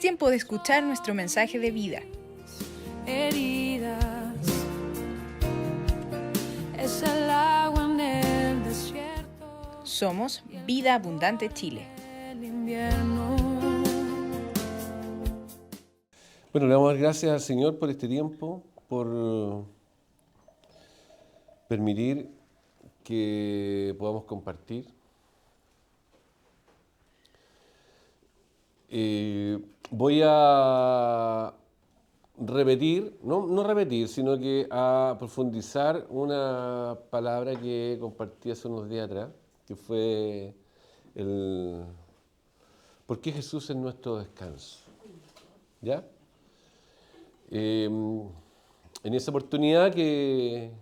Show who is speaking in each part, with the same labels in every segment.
Speaker 1: tiempo de escuchar nuestro mensaje de vida.
Speaker 2: Heridas, es el agua en el desierto.
Speaker 1: Somos Vida Abundante Chile.
Speaker 2: El invierno.
Speaker 3: Bueno, le damos las gracias al Señor por este tiempo, por permitir que podamos compartir. Voy a repetir, no repetir, sino que a profundizar una palabra que compartí hace unos días atrás, que fue el ¿por qué Jesús es nuestro descanso? ¿Ya? En esa oportunidad que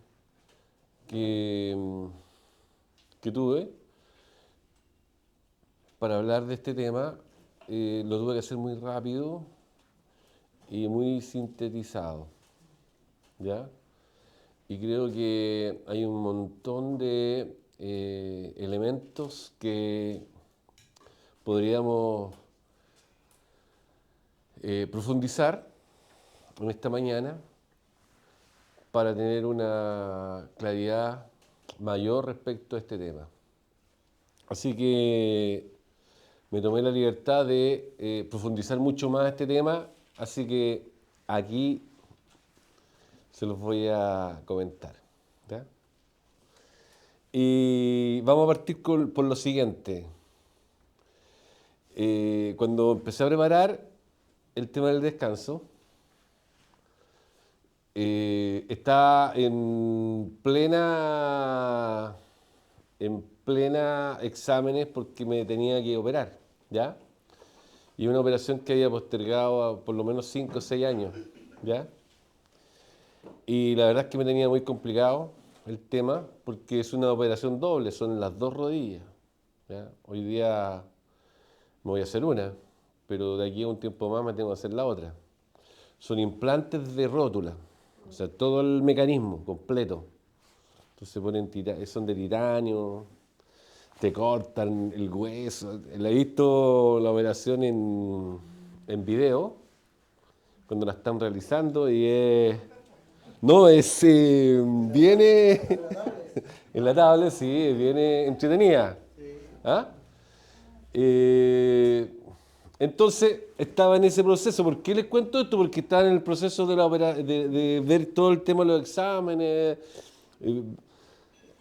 Speaker 3: tuve para hablar de este tema, lo tuve que hacer muy rápido y muy sintetizado, ¿ya? Y creo que hay un montón de elementos que podríamos profundizar en esta mañana para tener una claridad mayor respecto a este tema. Así que me tomé la libertad de profundizar mucho más este tema, así que aquí se los voy a comentar, ¿ya? Y vamos a partir por lo siguiente. Cuando empecé a preparar el tema del descanso, está en plena exámenes porque me tenía que operar, ¿ya? Y una operación que había postergado a por lo menos 5 o 6 años, ¿ya? Y la verdad es que me tenía muy complicado el tema porque es una operación doble, son las 2 rodillas, ¿ya? Hoy día me voy a hacer una, pero de aquí a un tiempo más me tengo que hacer la otra. Son implantes de rótula, o sea, todo el mecanismo completo. Entonces son de titanio, te cortan el hueso. La he visto la operación en video, cuando la están realizando, y viene en la tablet, sí, viene entretenida. ¿Ah? Entonces estaba en ese proceso. ¿Por qué les cuento esto? Porque estaba en el proceso de ver todo el tema de los exámenes.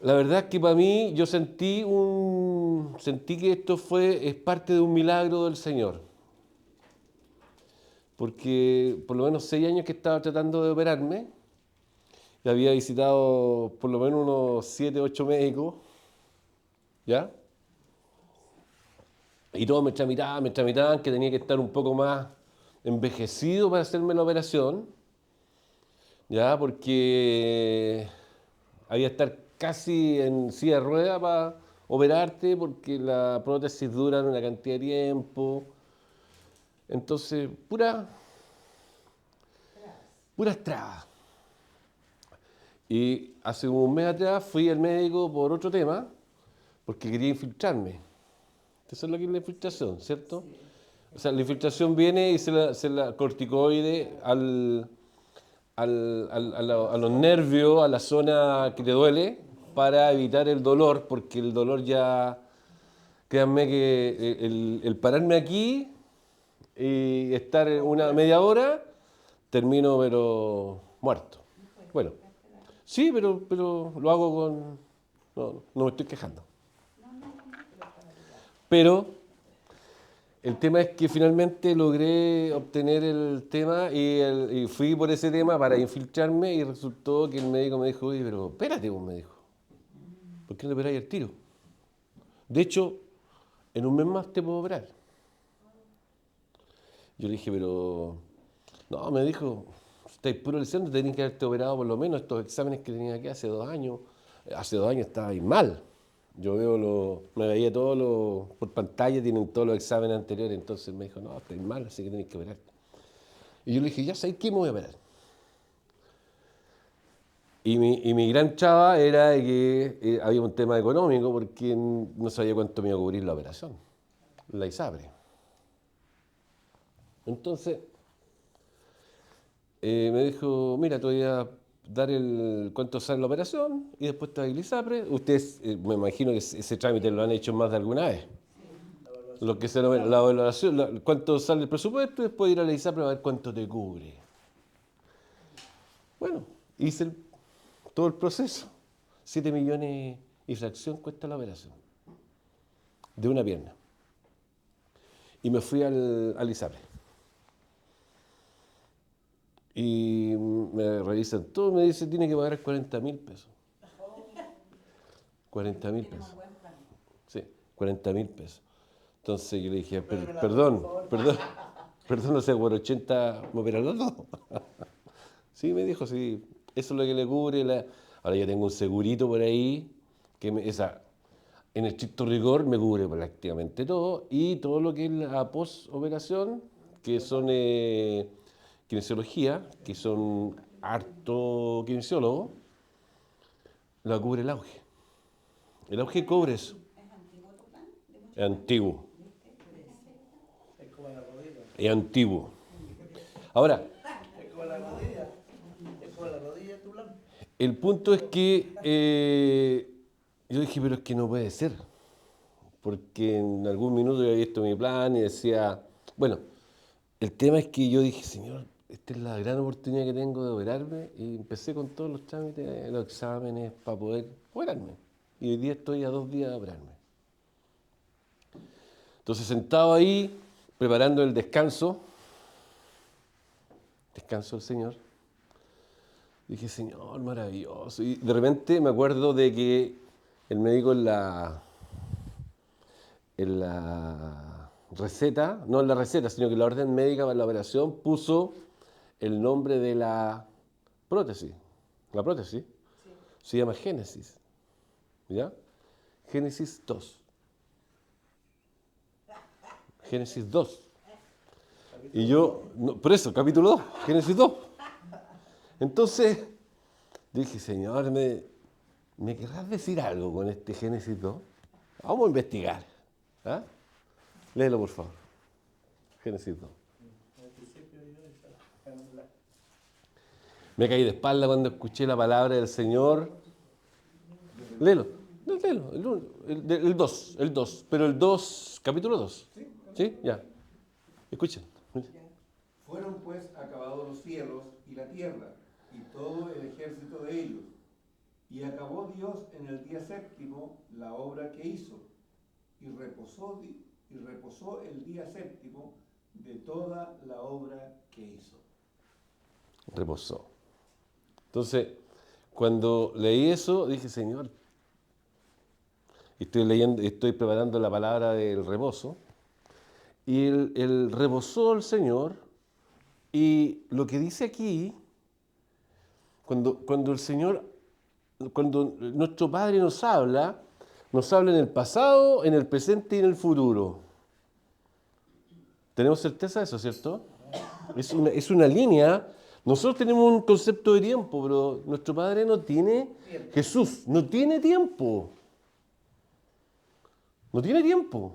Speaker 3: La verdad es que para mí yo sentí que esto es parte de un milagro del Señor. Porque por lo menos 6 años que estaba tratando de operarme, y había visitado por lo menos unos 7, 8 médicos, ¿ya? Y todos me tramitaban que tenía que estar un poco más envejecido para hacerme la operación, ¿ya? Porque había que estar casi en silla de ruedas para operarte, porque la prótesis dura una cantidad de tiempo. Entonces, puras trabas. Y hace un mes atrás fui al médico por otro tema, porque quería infiltrarme. Eso es lo que es la infiltración, ¿cierto? O sea, la infiltración viene y se la corticoide a los nervios, a la zona que te duele, para evitar el dolor, porque el dolor ya, créanme que el pararme aquí y estar una media hora, termino pero muerto. Bueno, sí, pero lo hago con... No me estoy quejando. Pero el tema es que finalmente logré obtener el tema y fui por ese tema para infiltrarme y resultó que el médico me dijo, oye, pero espérate, vos, me dijo, ¿por qué no te operáis el tiro? De hecho, en un mes más te puedo operar. Yo le dije, pero... No, me dijo, estáis puro lesionando, tenéis que haberte operado por lo menos estos exámenes que tenía aquí hace 2 años. Hace 2 años estabais mal. Yo me veía por pantalla, tienen todos los exámenes anteriores, entonces me dijo, no, estáis mal, así que tenéis que operar. Y yo le dije, ya sabéis qué, me voy a operar. Y mi gran chava era que había un tema económico porque no sabía cuánto me iba a cubrir la operación, la ISAPRE. Entonces, me dijo, mira, te voy a dar cuánto sale la operación y después te va a ir ISAPRE. Ustedes, me imagino que ese trámite lo han hecho más de alguna vez. Lo que se la valoración, cuánto sale el presupuesto y después ir a la ISAPRE a ver cuánto te cubre. Bueno, hice todo el proceso. 7 millones y fracción cuesta la operación de una pierna. Y me fui al ISAPRE. Y me revisan todo, me dice, tiene que pagar 40.000 pesos. 40.000 pesos. Sí, 40.000 pesos. Entonces yo le dije, perdón, o sea, por 80 me operan los dos. Sí, me dijo, sí, eso es lo que le cubre. Ahora yo tengo un segurito por ahí, que en estricto rigor me cubre prácticamente todo, y todo lo que es la post-operación, que son kinesiología, que son harto kinesiólogos, la cubre el auge. El auge cubre eso. Es antiguo. Es antiguo. Ahora, el punto es que yo dije, pero es que no puede ser. Porque en algún minuto yo había visto mi plan y decía, bueno, el tema es que yo dije, Señor, esta es la gran oportunidad que tengo de operarme, y empecé con todos los trámites, los exámenes para poder operarme. Y hoy día estoy a 2 días de operarme. Entonces, sentado ahí, preparando el descanso del Señor, dije, Señor, maravilloso. Y de repente me acuerdo de que el médico en la receta, no en la receta, sino que en la orden médica para la operación puso el nombre de la prótesis. La prótesis se llama Génesis. ¿Ya? Génesis 2. Génesis 2. Y yo, por eso, capítulo 2, Génesis 2. Entonces, dije, Señor, ¿me querrás decir algo con este Génesis 2? Vamos a investigar. ¿Ah? Léelo, por favor. Génesis 2. Me caí de espalda cuando escuché la palabra del Señor. Léelo. No, léelo. El 2. Pero el 2, capítulo 2. ¿Sí? Ya. Escuchen.
Speaker 4: Fueron pues acabados los cielos y la tierra, y todo el ejército de ellos. Y acabó Dios en el día séptimo la obra que hizo, y reposó el día séptimo de toda la obra que hizo.
Speaker 3: Reposó. Entonces, cuando leí eso, dije, Señor, estoy preparando la palabra del reposo, y el reposó el Señor, y lo que dice aquí, cuando el Señor, cuando nuestro Padre nos habla en el pasado, en el presente y en el futuro. ¿Tenemos certeza de eso, cierto? Es una línea. Nosotros tenemos un concepto de tiempo, pero nuestro Padre no tiene, Jesús no tiene tiempo. No tiene tiempo.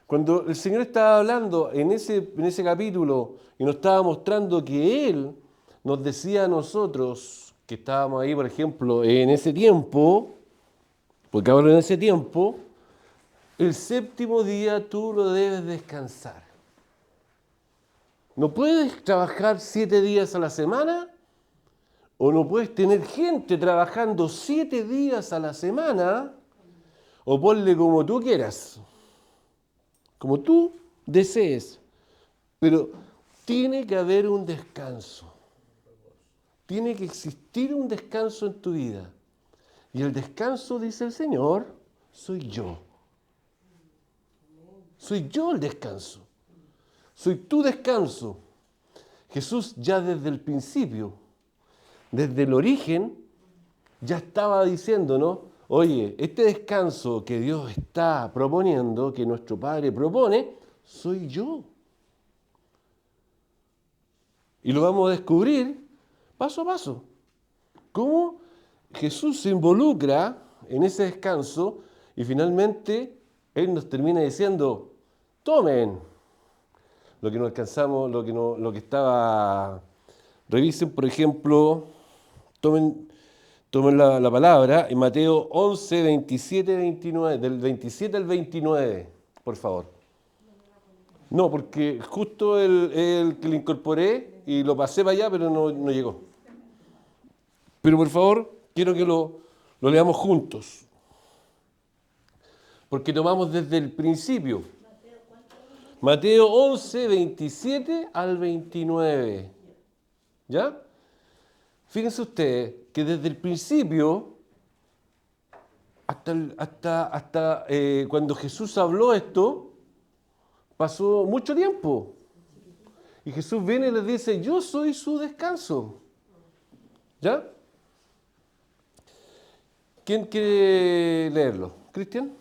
Speaker 3: Cuando el Señor estaba hablando en ese capítulo y nos estaba mostrando que Él nos decía a nosotros que estábamos ahí, por ejemplo, en ese tiempo, porque ahora en ese tiempo, el séptimo día tú lo debes descansar. No puedes trabajar 7 días a la semana, o no puedes tener gente trabajando 7 días a la semana, o ponle como tú quieras, como tú desees, pero tiene que haber un descanso. Tiene que existir un descanso en tu vida. Y el descanso, dice el Señor, soy yo. Soy yo el descanso. Soy tu descanso. Jesús ya desde el principio, desde el origen, ya estaba diciéndonos, oye, este descanso que Dios está proponiendo, que nuestro Padre propone, soy yo. Y lo vamos a descubrir paso a paso. ¿Cómo Jesús se involucra en ese descanso y finalmente Él nos termina diciendo, tomen, lo que no alcanzamos, lo que estaba... Revisen, por ejemplo, tomen la palabra en Mateo 11, 27, 29, del 27 al 29, por favor. No, porque justo el que le incorporé y lo pasé para allá, pero no llegó. Pero por favor, quiero que lo leamos juntos. Porque tomamos desde el principio. Mateo 11, 27 al 29. ¿Ya? Fíjense ustedes que desde el principio hasta cuando Jesús habló esto, pasó mucho tiempo. Y Jesús viene y les dice, yo soy su descanso. ¿Ya? ¿Quién quiere leerlo? ¿Cristian?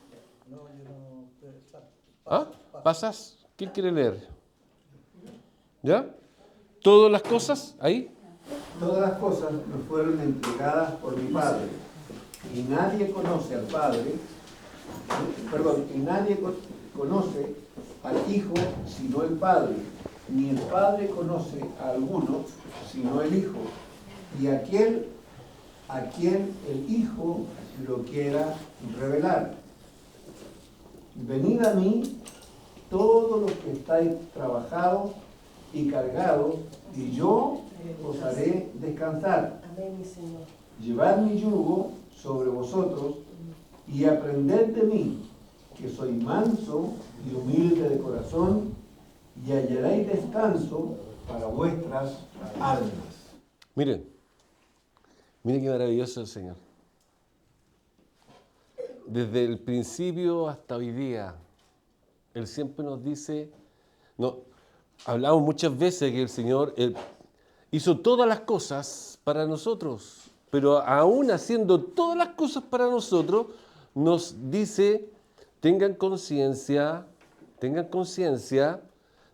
Speaker 5: No, yo no puedo estar.
Speaker 3: ¿Ah? ¿Pasas? ¿Quién quiere leer? ¿Ya? ¿Todas las cosas? ¿Ahí?
Speaker 4: Todas las cosas me fueron entregadas por mi Padre, y nadie conoce al Padre, y nadie conoce al Hijo sino el Padre, ni el Padre conoce a alguno sino el Hijo, y aquel a quien el Hijo lo quiera revelar. Venid a mí todos los que estáis trabajados y cargados, y yo os haré descansar. Llevad mi yugo sobre vosotros y aprended de mí, que soy manso y humilde de corazón, y hallaréis descanso para vuestras almas.
Speaker 3: Miren qué maravilloso el Señor. Desde el principio hasta hoy día, Él siempre nos dice, hablamos muchas veces que el Señor hizo todas las cosas para nosotros, pero aún haciendo todas las cosas para nosotros, nos dice, tengan conciencia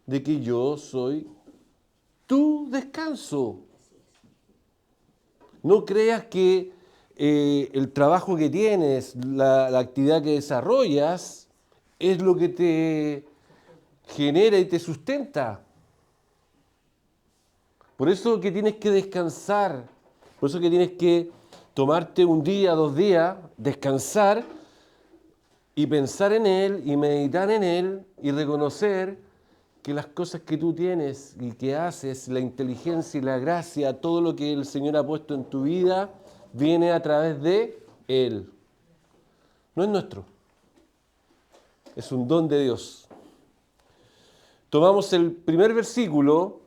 Speaker 3: de que yo soy tu descanso. No creas que el trabajo que tienes, la actividad que desarrollas, es lo que te genera y te sustenta. Por eso que tienes que descansar, por eso que tienes que tomarte un día, 2 días, descansar y pensar en Él y meditar en Él y reconocer que las cosas que tú tienes y que haces, la inteligencia y la gracia, todo lo que el Señor ha puesto en tu vida, viene a través de Él. No es nuestro. Es un don de Dios. Tomamos el primer versículo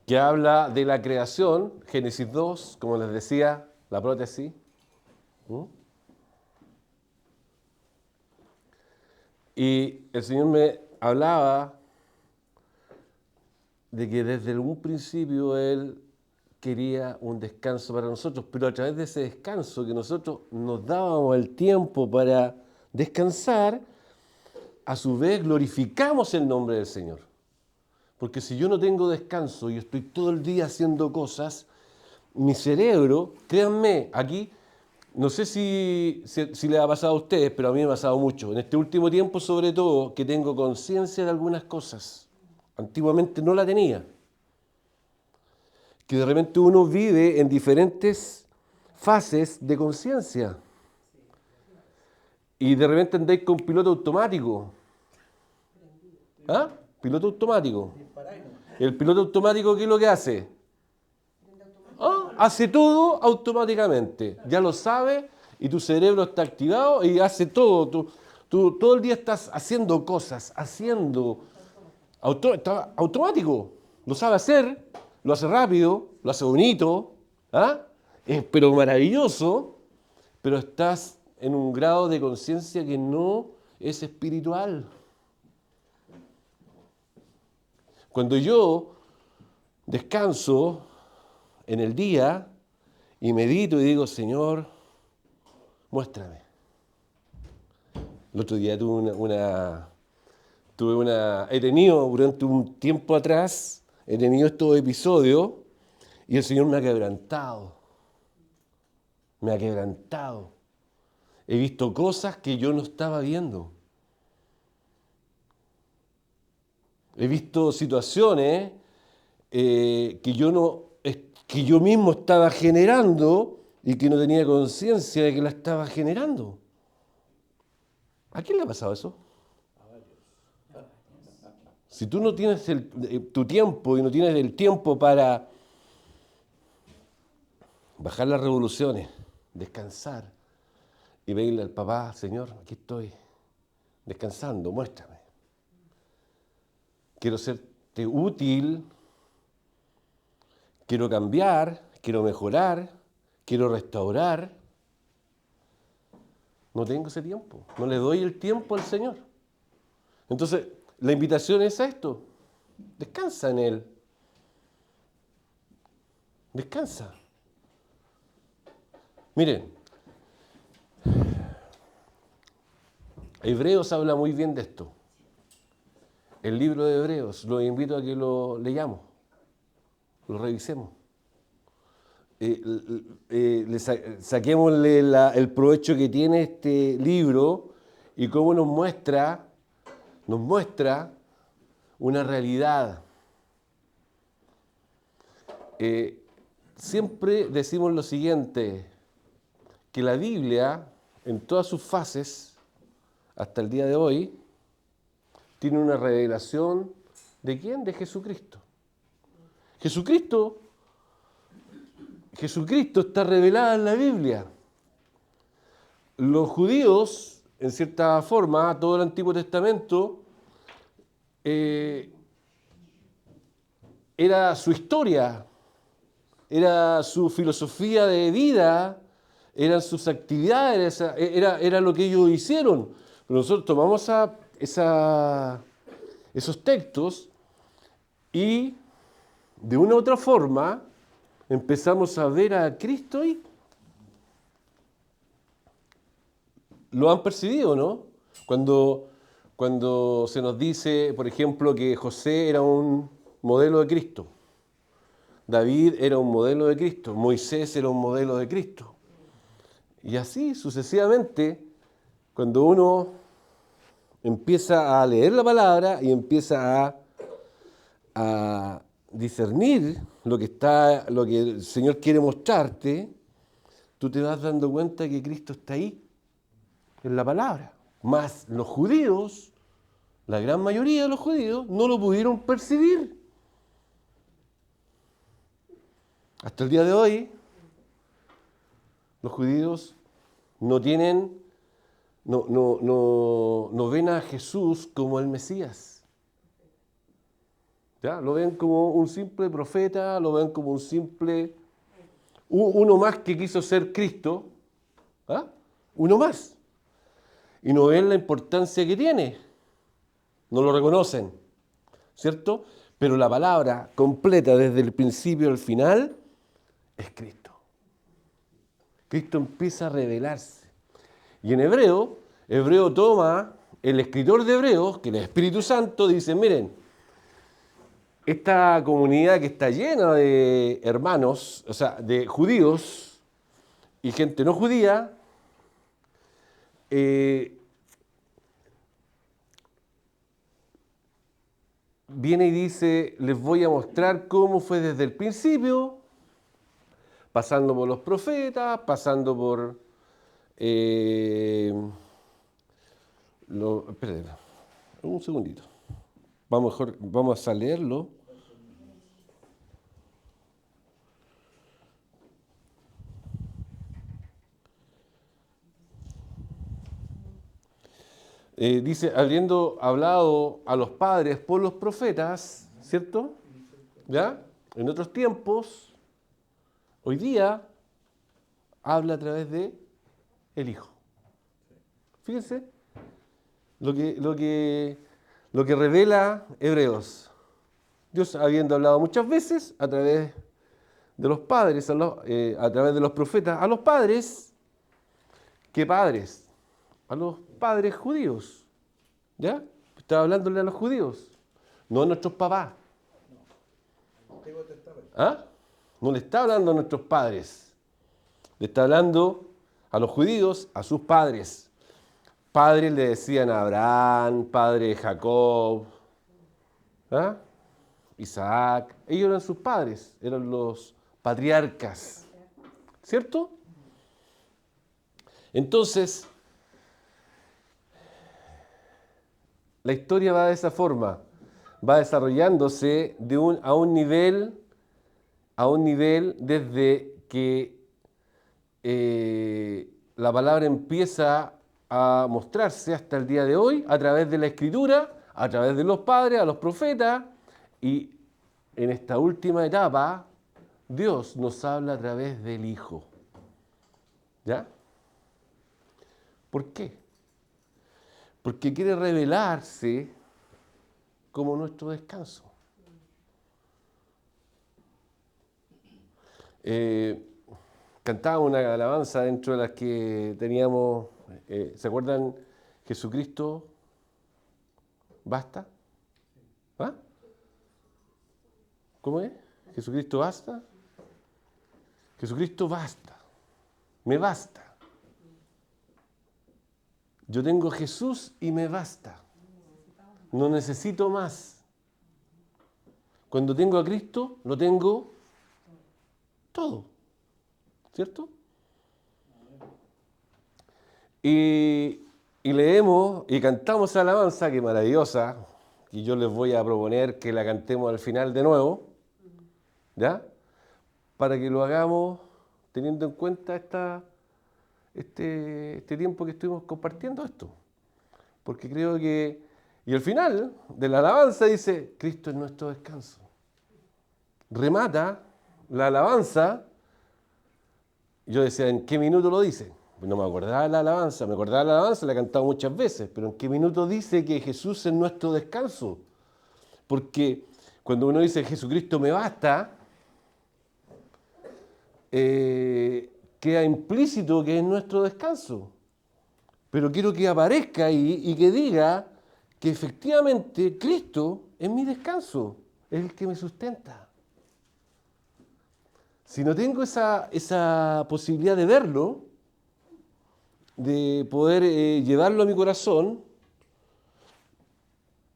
Speaker 3: que habla de la creación, Génesis 2, como les decía, la prótesis. Y el Señor me hablaba de que desde un principio Él quería un descanso para nosotros, pero a través de ese descanso que nosotros nos dábamos el tiempo para descansar, a su vez glorificamos el nombre del Señor. Porque si yo no tengo descanso y estoy todo el día haciendo cosas, mi cerebro, créanme, aquí, no sé si le ha pasado a ustedes, pero a mí me ha pasado mucho. En este último tiempo, sobre todo, que tengo conciencia de algunas cosas. Antiguamente no la tenía. Que de repente uno vive en diferentes fases de conciencia. Y de repente andáis con piloto automático. ¿Ah? Piloto automático. El piloto automático, ¿qué es lo que hace? Hace todo automáticamente. Ya lo sabe y tu cerebro está activado y hace todo. Tú todo el día estás haciendo cosas, está automático. Lo sabe hacer, lo hace rápido, lo hace bonito, pero maravilloso, pero estás en un grado de conciencia que no es espiritual. Cuando yo descanso en el día y medito y digo, Señor, muéstrame. El otro día he tenido durante un tiempo atrás, he tenido estos episodios y el Señor me ha quebrantado. Me ha quebrantado. He visto cosas que yo no estaba viendo. He visto situaciones que yo mismo estaba generando y que no tenía conciencia de que la estaba generando. ¿A quién le ha pasado eso? Si tú no tienes tu tiempo y no tienes el tiempo para bajar las revoluciones, descansar y pedirle al papá, Señor, aquí estoy descansando, muéstrame. Quiero serte útil, quiero cambiar, quiero mejorar, quiero restaurar. No tengo ese tiempo, no le doy el tiempo al Señor. Entonces, la invitación es a esto, descansa en Él. Descansa. Miren, Hebreos habla muy bien de esto. El libro de Hebreos, los invito a que lo leamos, lo revisemos. Saquémosle el provecho que tiene este libro y cómo nos muestra una realidad. Siempre decimos lo siguiente, que la Biblia, en todas sus fases, hasta el día de hoy, tiene una revelación ¿de quién? De Jesucristo. Jesucristo está revelado en la Biblia. Los judíos, en cierta forma, todo el Antiguo Testamento, era su historia, era su filosofía de vida, eran sus actividades, era lo que ellos hicieron. Pero nosotros tomamos esos textos y de una u otra forma empezamos a ver a Cristo y lo han percibido, ¿no? Cuando se nos dice, por ejemplo, que José era un modelo de Cristo, David era un modelo de Cristo, Moisés era un modelo de Cristo. Y así sucesivamente, cuando uno empieza a leer la palabra y empieza a discernir lo que el Señor quiere mostrarte, tú te vas dando cuenta que Cristo está ahí, en la palabra. Mas los judíos, la gran mayoría de los judíos, no lo pudieron percibir. Hasta el día de hoy, los judíos no ven a Jesús como el Mesías. ¿Ya? Lo ven como un simple profeta, lo ven como uno más que quiso ser Cristo, ¿ah? Uno más. Y no ven la importancia que tiene. No lo reconocen, ¿cierto? Pero la palabra completa desde el principio al final es Cristo. Cristo empieza a revelarse. Y en Hebreo toma, el escritor de Hebreos, que el Espíritu Santo, dice, miren, esta comunidad que está llena de hermanos, o sea, de judíos y gente no judía, viene y dice, les voy a mostrar cómo fue desde el principio, pasando por los profetas, pasando por... espérate, un segundito. Vamos a leerlo. Dice, habiendo hablado a los padres por los profetas, ¿cierto? ¿Ya? En otros tiempos, hoy día, habla a través de el Hijo. Fíjense lo que revela Hebreos. Dios, habiendo hablado muchas veces a través de los padres, a través de los profetas, a los padres, ¿qué padres? A los padres judíos, ¿ya? Estaba hablándole a los judíos, no a nuestros papás. ¿Ah? No le está hablando a nuestros padres, le está hablando a los judíos, a sus padres. Padres le decían a Abraham, padre de Jacob, ¿Ah? Isaac, ellos eran sus padres, eran los patriarcas, ¿cierto? Entonces, la historia va de esa forma, va desarrollándose a un nivel desde que la palabra empieza a mostrarse hasta el día de hoy a través de la Escritura, a través de los padres, a los profetas, y en esta última etapa Dios nos habla a través del Hijo. ¿Ya? ¿Por qué? Porque quiere revelarse como nuestro descanso. Cantábamos una alabanza dentro de las que teníamos, ¿se acuerdan? Jesucristo, ¿basta? ¿Ah? ¿Cómo es? Jesucristo basta. Jesucristo basta. Me basta. Yo tengo a Jesús y me basta. No necesito más. Cuando tengo a Cristo, lo tengo todo. ¿Cierto? Y leemos y cantamos esa alabanza, que maravillosa, y yo les voy a proponer que la cantemos al final de nuevo, ¿ya? Para que lo hagamos teniendo en cuenta este tiempo que estuvimos compartiendo esto. Porque creo que... Y al final de la alabanza dice, Cristo es nuestro descanso. Remata la alabanza. Yo decía, ¿en qué minuto lo dice? No me acordaba de la alabanza, la he cantado muchas veces, pero ¿en qué minuto dice que Jesús es nuestro descanso? Porque cuando uno dice Jesucristo me basta, queda implícito que es nuestro descanso. Pero quiero que aparezca ahí y que diga que efectivamente Cristo es mi descanso, es el que me sustenta. Si no tengo esa posibilidad de verlo, de poder llevarlo a mi corazón,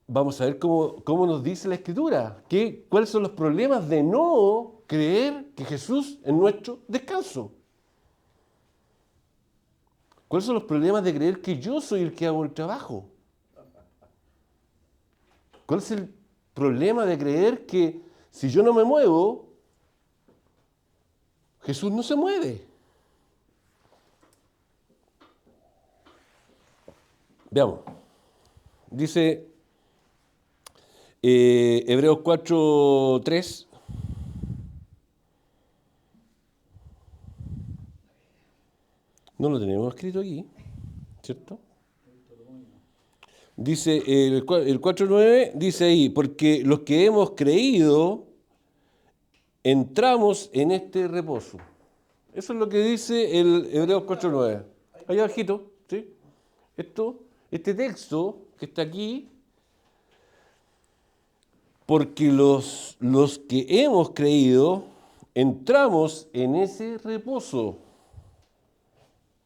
Speaker 3: vamos a ver cómo nos dice la Escritura. ¿Cuáles son los problemas de no creer que Jesús es nuestro descanso? ¿Cuáles son los problemas de creer que yo soy el que hago el trabajo? ¿Cuál es el problema de creer que si yo no me muevo, Jesús no se mueve? Veamos. Dice Hebreos 4:3. No lo tenemos escrito aquí, ¿cierto? Dice el 4:9, dice ahí, porque los que hemos creído entramos en este reposo. Eso es lo que dice el Hebreos 4:9. Ahí abajito, ¿sí? Este texto que está aquí, porque los que hemos creído entramos en ese reposo.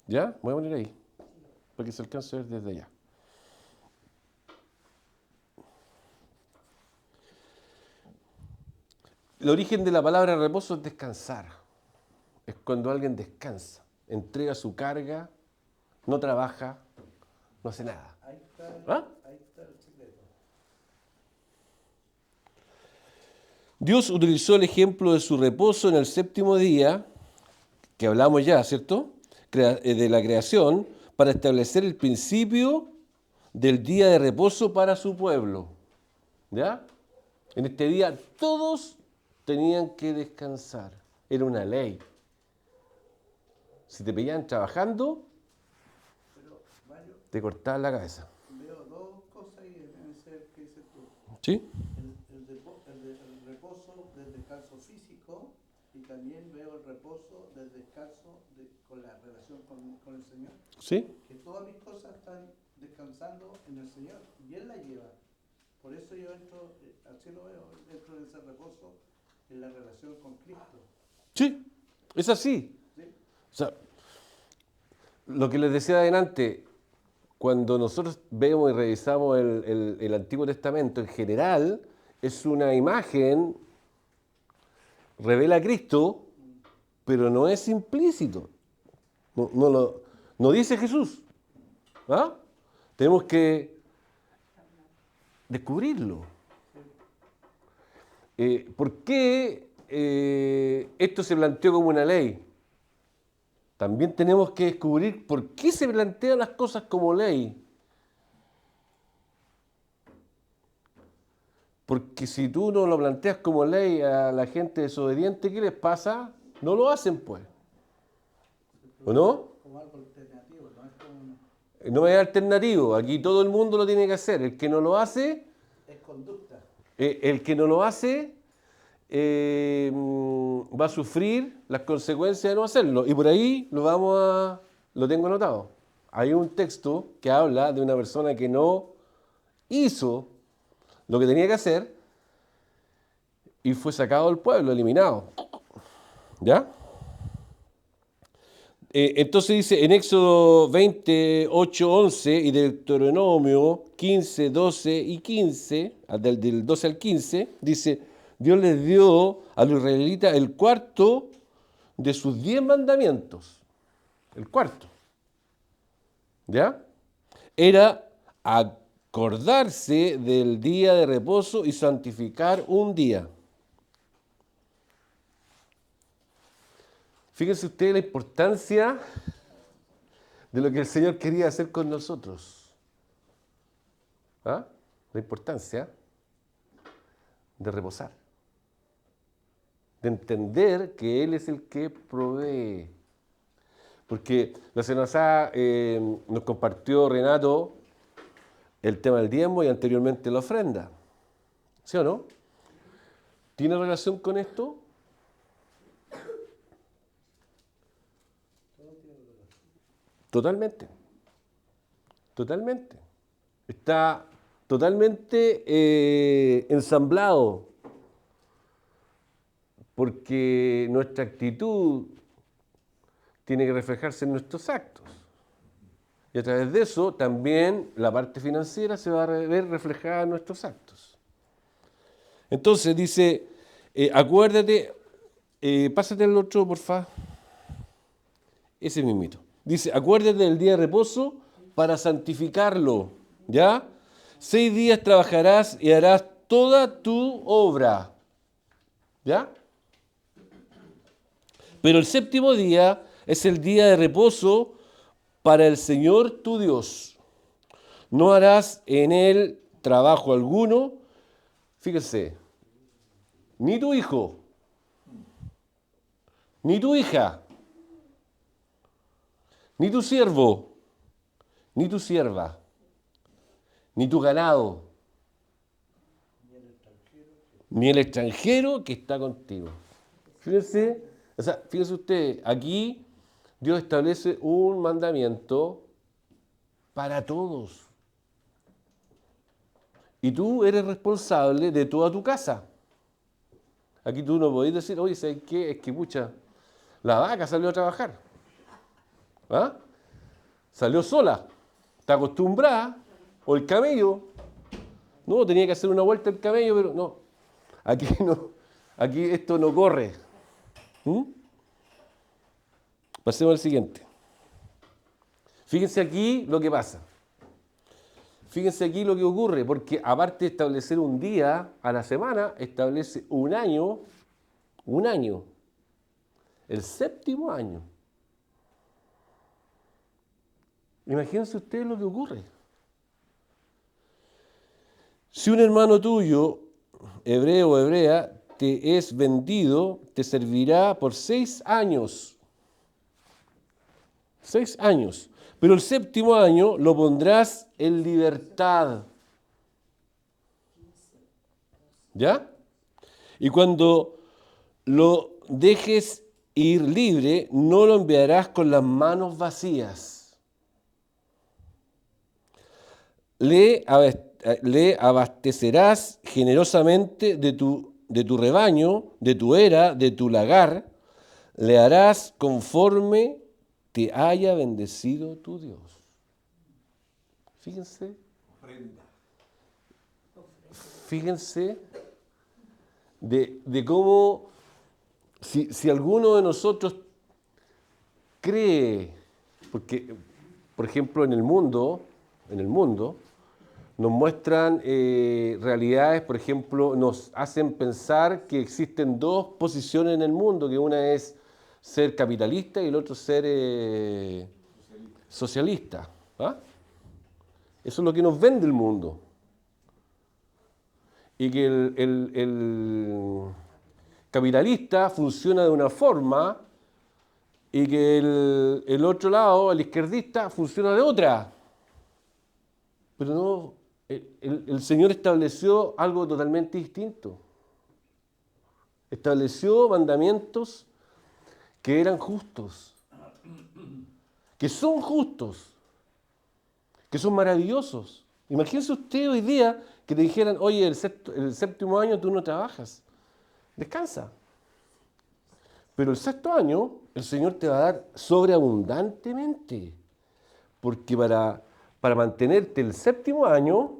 Speaker 3: ¿Ya? Voy a poner ahí, para que se alcance a ver desde allá. El origen de la palabra reposo es descansar. Es cuando alguien descansa, entrega su carga, no trabaja, no hace nada.
Speaker 5: Ahí está el secreto.
Speaker 3: Dios utilizó el ejemplo de su reposo en el séptimo día, que hablamos ya, ¿cierto? De la creación, para establecer el principio del día de reposo para su pueblo. ¿Ya? En este día todos tenían que descansar. Era una ley. Si te pillaban trabajando,
Speaker 5: Pero, Mario,
Speaker 3: te cortaban la cabeza.
Speaker 5: veo dos cosas ahí en ese que dices tú.
Speaker 3: ¿Sí?
Speaker 5: El reposo del descanso físico y también veo el reposo del descanso con la relación con el Señor.
Speaker 3: ¿Sí?
Speaker 5: Que todas mis cosas están descansando en el Señor y Él la lleva. Por eso yo entro, así lo veo, dentro de ese reposo en la relación con Cristo.
Speaker 3: Sí, es así.
Speaker 5: ¿Sí?
Speaker 3: O sea, lo que les decía adelante, cuando nosotros vemos y revisamos el Antiguo Testamento, en general, es una imagen, revela a Cristo, pero no es implícito. No dice Jesús. ¿Ah? Tenemos que descubrirlo. ¿Por qué esto se planteó como una ley? También tenemos que descubrir por qué se plantean las cosas como ley. Porque si tú no lo planteas como ley a la gente desobediente, ¿qué les pasa? No lo hacen, pues. ¿O no?
Speaker 5: Como algo alternativo, no es como
Speaker 3: No hay alternativo. Aquí todo el mundo lo tiene que hacer. El que no lo hace,
Speaker 5: es conducta.
Speaker 3: el que no lo hace va a sufrir las consecuencias de no hacerlo. Y por ahí lo tengo anotado. Hay un texto que habla de una persona que no hizo lo que tenía que hacer y fue sacado del pueblo, eliminado. ¿Ya? Entonces dice en Éxodo 28, 11 y Deuteronomio 15, 12 y 15, del 12 al 15, dice, Dios les dio a los israelitas el cuarto de sus 10 mandamientos. El cuarto. ¿Ya? Era acordarse del día de reposo y santificar un día. Fíjense ustedes la importancia de lo que el Señor quería hacer con nosotros. ¿Ah? La importancia de reposar. De entender que Él es el que provee. Porque la semana pasada nos compartió Renato el tema del diezmo y anteriormente la ofrenda. ¿Sí o no? ¿Tiene relación con esto? Totalmente. Totalmente. Está totalmente ensamblado. Porque nuestra actitud tiene que reflejarse en nuestros actos. Y a través de eso también la parte financiera se va a ver reflejada en nuestros actos. Entonces dice, acuérdate, pásate el otro, por favor. Ese mismito. Dice, acuérdate del día de reposo para santificarlo. ¿Ya? 6 días trabajarás y harás toda tu obra. ¿Ya? Pero el séptimo día es el día de reposo para el Señor tu Dios. No harás en él trabajo alguno. Fíjese, ni tu hijo, ni tu hija, ni tu siervo, ni tu sierva, ni tu ganado, ni el extranjero que está contigo. Fíjense, fíjense usted, aquí Dios establece un mandamiento para todos. Y tú eres responsable de toda tu casa. Aquí tú no podés decir, oye, ¿sabes qué? Es que, pucha, la vaca salió a trabajar. ¿Ah? Salió sola. Está acostumbrada. O el camello. No, tenía que hacer una vuelta el camello, pero no. Aquí no. Aquí esto no corre. Pasemos al siguiente. Fíjense aquí lo que pasa. Fíjense aquí lo que ocurre, porque aparte de establecer un día a la semana, establece un año, el séptimo año. Imagínense ustedes lo que ocurre. Si un hermano tuyo, hebreo o hebrea, te es vendido, te servirá por 6 años. 6 años. Pero el séptimo año lo pondrás en libertad. ¿Ya? Y cuando lo dejes ir libre, no lo enviarás con las manos vacías. Le abastecerás generosamente de tu rebaño, de tu era, de tu lagar. Le harás conforme te haya bendecido tu Dios. Fíjense. Fíjense de cómo, si alguno de nosotros cree, porque, por ejemplo, en el mundo, nos muestran realidades, por ejemplo, nos hacen pensar que existen dos posiciones en el mundo, que una es ser capitalista y el otro ser socialista. ¿Ah? Eso es lo que nos vende el mundo. Y que el capitalista funciona de una forma y que el otro lado, el izquierdista, funciona de otra. Pero no, el Señor estableció algo totalmente distinto. Estableció mandamientos que eran justos, que son justos, que son maravillosos. Imagínese usted hoy día que te dijeran, oye, el séptimo año tú no trabajas, descansa. Pero el sexto año el Señor te va a dar sobreabundantemente, porque para mantenerte el séptimo año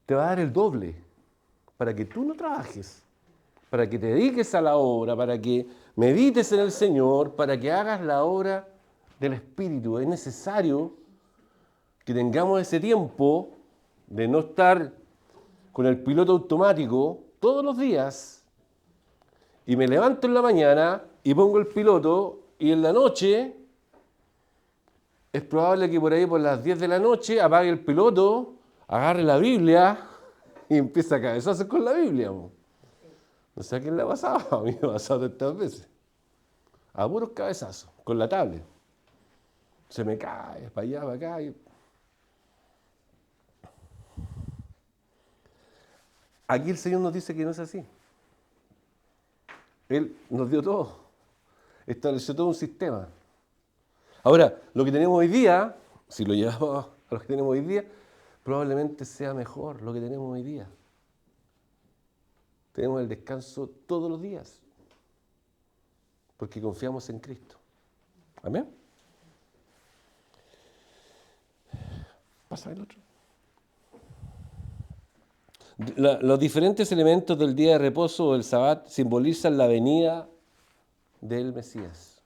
Speaker 3: te va a dar el doble, para que tú no trabajes, para que te dediques a la obra, para que medites en el Señor, para que hagas la obra del Espíritu. Es necesario que tengamos ese tiempo de no estar con el piloto automático todos los días y me levanto en la mañana y pongo el piloto y en la noche es probable que por ahí por las 10 de la noche apague el piloto, agarre la Biblia y empiece a cabezazos con la Biblia. No sé a quién le ha pasado, a mí me ha pasado tantas veces. A puros cabezazos, con la tablet. Se me cae, para allá, para acá. Aquí el Señor nos dice que no es así. Él nos dio todo. Estableció todo un sistema. Ahora, lo que tenemos hoy día, si lo llevamos a lo que tenemos hoy día, probablemente sea mejor lo que tenemos hoy día. Tenemos el descanso todos los días, porque confiamos en Cristo. Amén. Pasa el otro. Los diferentes elementos del día de reposo o del Sabbat simbolizan la venida del Mesías,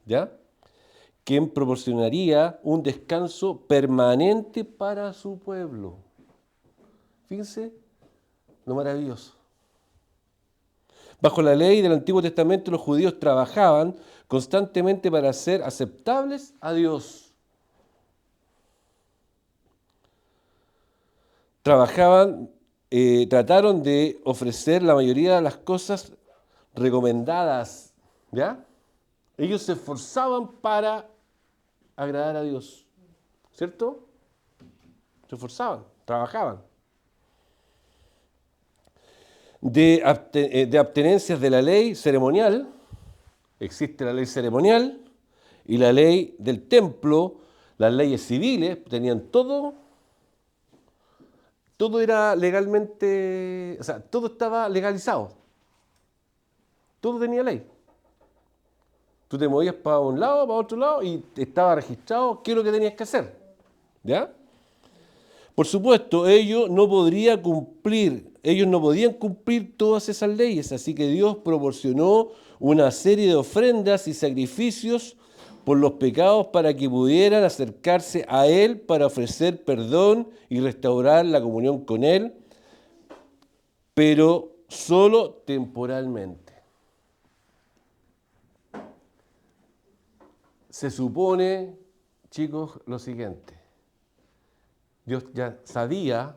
Speaker 3: ¿ya? Quien proporcionaría un descanso permanente para su pueblo. Fíjense lo maravilloso. Bajo la ley del Antiguo Testamento, los judíos trabajaban constantemente para ser aceptables a Dios. Trataron de ofrecer la mayoría de las cosas recomendadas, ¿ya? Ellos se esforzaban para agradar a Dios, ¿cierto? Se esforzaban, trabajaban. De abstenencias de la ley ceremonial, existe la ley ceremonial y la ley del templo, las leyes civiles, tenían todo era legalmente, o sea, todo estaba legalizado, todo tenía ley. Tú te movías para un lado, para otro lado y estaba registrado qué es lo que tenías que hacer, ¿ya? Por supuesto, ellos no podían cumplir todas esas leyes, así que Dios proporcionó una serie de ofrendas y sacrificios por los pecados para que pudieran acercarse a Él para ofrecer perdón y restaurar la comunión con Él, pero solo temporalmente. Se supone, chicos, lo siguiente. Dios ya sabía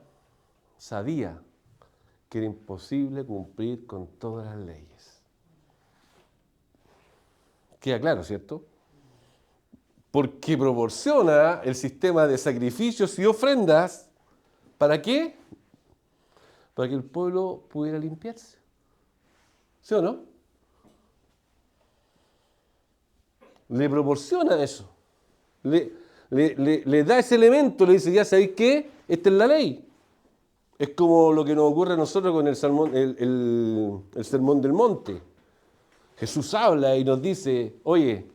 Speaker 3: que era imposible cumplir con todas las leyes. Queda claro, ¿cierto? Porque proporciona el sistema de sacrificios y ofrendas. ¿Para qué? Para que el pueblo pudiera limpiarse. ¿Sí o no? Le proporciona eso. Le da ese elemento, le dice, ya sabéis qué, esta es la ley. Es como lo que nos ocurre a nosotros con el sermón del monte. Jesús habla y nos dice, oye,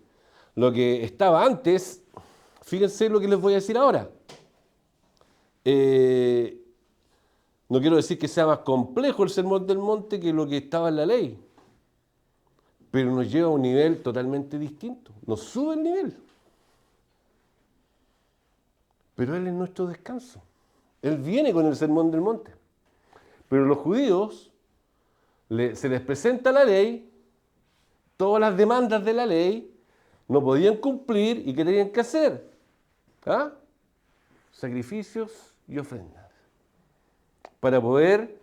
Speaker 3: lo que estaba antes, fíjense lo que les voy a decir ahora. No quiero decir que sea más complejo el Sermón del Monte que lo que estaba en la ley, pero nos lleva a un nivel totalmente distinto, nos sube el nivel. Pero Él es nuestro descanso. Él viene con el Sermón del Monte. Pero los judíos se les presenta la ley, todas las demandas de la ley, no podían cumplir y ¿qué tenían que hacer? ¿Ah? Sacrificios y ofrendas. Para poder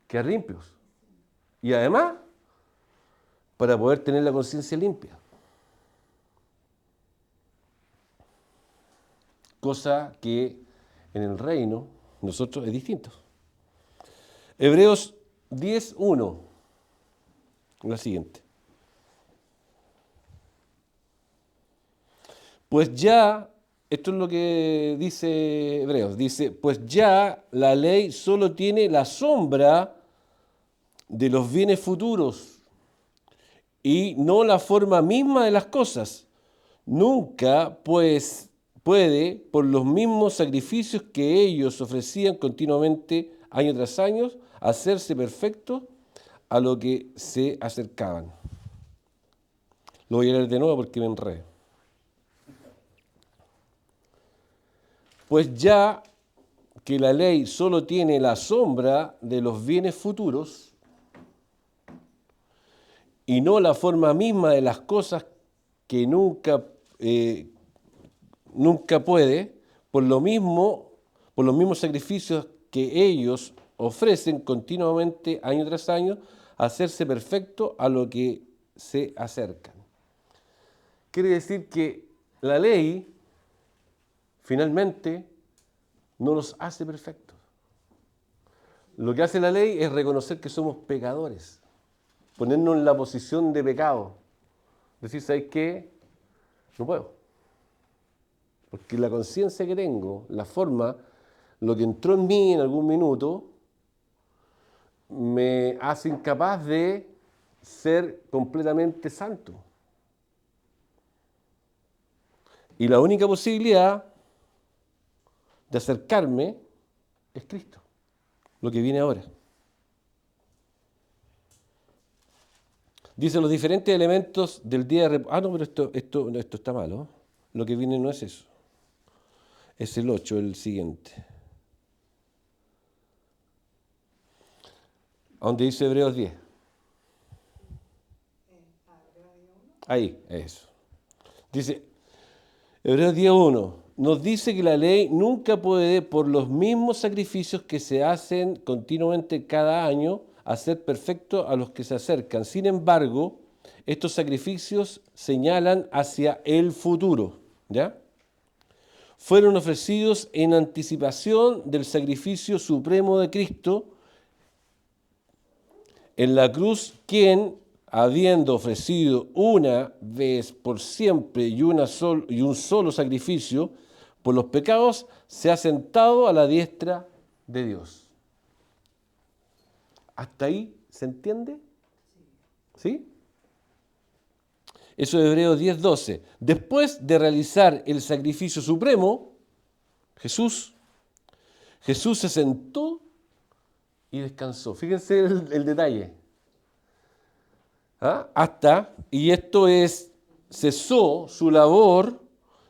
Speaker 3: quedar limpios. Y además, para poder tener la conciencia limpia. Cosa que en el reino nosotros es distinto. Hebreos 10:1, la siguiente. Pues ya, esto es lo que dice Hebreos, dice, pues ya la ley solo tiene la sombra de los bienes futuros y no la forma misma de las cosas. Nunca, pues, puede, por los mismos sacrificios que ellos ofrecían continuamente año tras año, hacerse perfecto a lo que se acercaban. Lo voy a leer de nuevo porque me enredé. Pues ya que la ley solo tiene la sombra de los bienes futuros y no la forma misma de las cosas que nunca puede, por los mismos sacrificios que ellos ofrecen continuamente, año tras año, hacerse perfecto a lo que se acercan. Quiere decir que la ley, finalmente, no los hace perfectos. Lo que hace la ley es reconocer que somos pecadores, ponernos en la posición de pecado. Decir, ¿sabes qué? No puedo. Porque la conciencia que tengo, la forma, lo que entró en mí en algún minuto, me hace incapaz de ser completamente santo. Y la única posibilidad de acercarme es Cristo, lo que viene ahora. Dice los diferentes elementos del día de reposo. Ah, no, pero esto está malo. Lo que viene no es eso. Es el 8, el siguiente. ¿A dónde dice Hebreos 10? Ahí, eso. Dice, Hebreos 10:1, nos dice que la ley nunca puede, por los mismos sacrificios que se hacen continuamente cada año, hacer perfecto a los que se acercan. Sin embargo, estos sacrificios señalan hacia el futuro, ¿ya? Fueron ofrecidos en anticipación del sacrificio supremo de Cristo en la cruz, quien, habiendo ofrecido una vez por siempre y un solo sacrificio por los pecados, se ha sentado a la diestra de Dios. ¿Hasta ahí se entiende? ¿Sí? Eso es Hebreos 10:12. Después de realizar el sacrificio supremo, Jesús se sentó y descansó. Fíjense el detalle. Y esto cesó su labor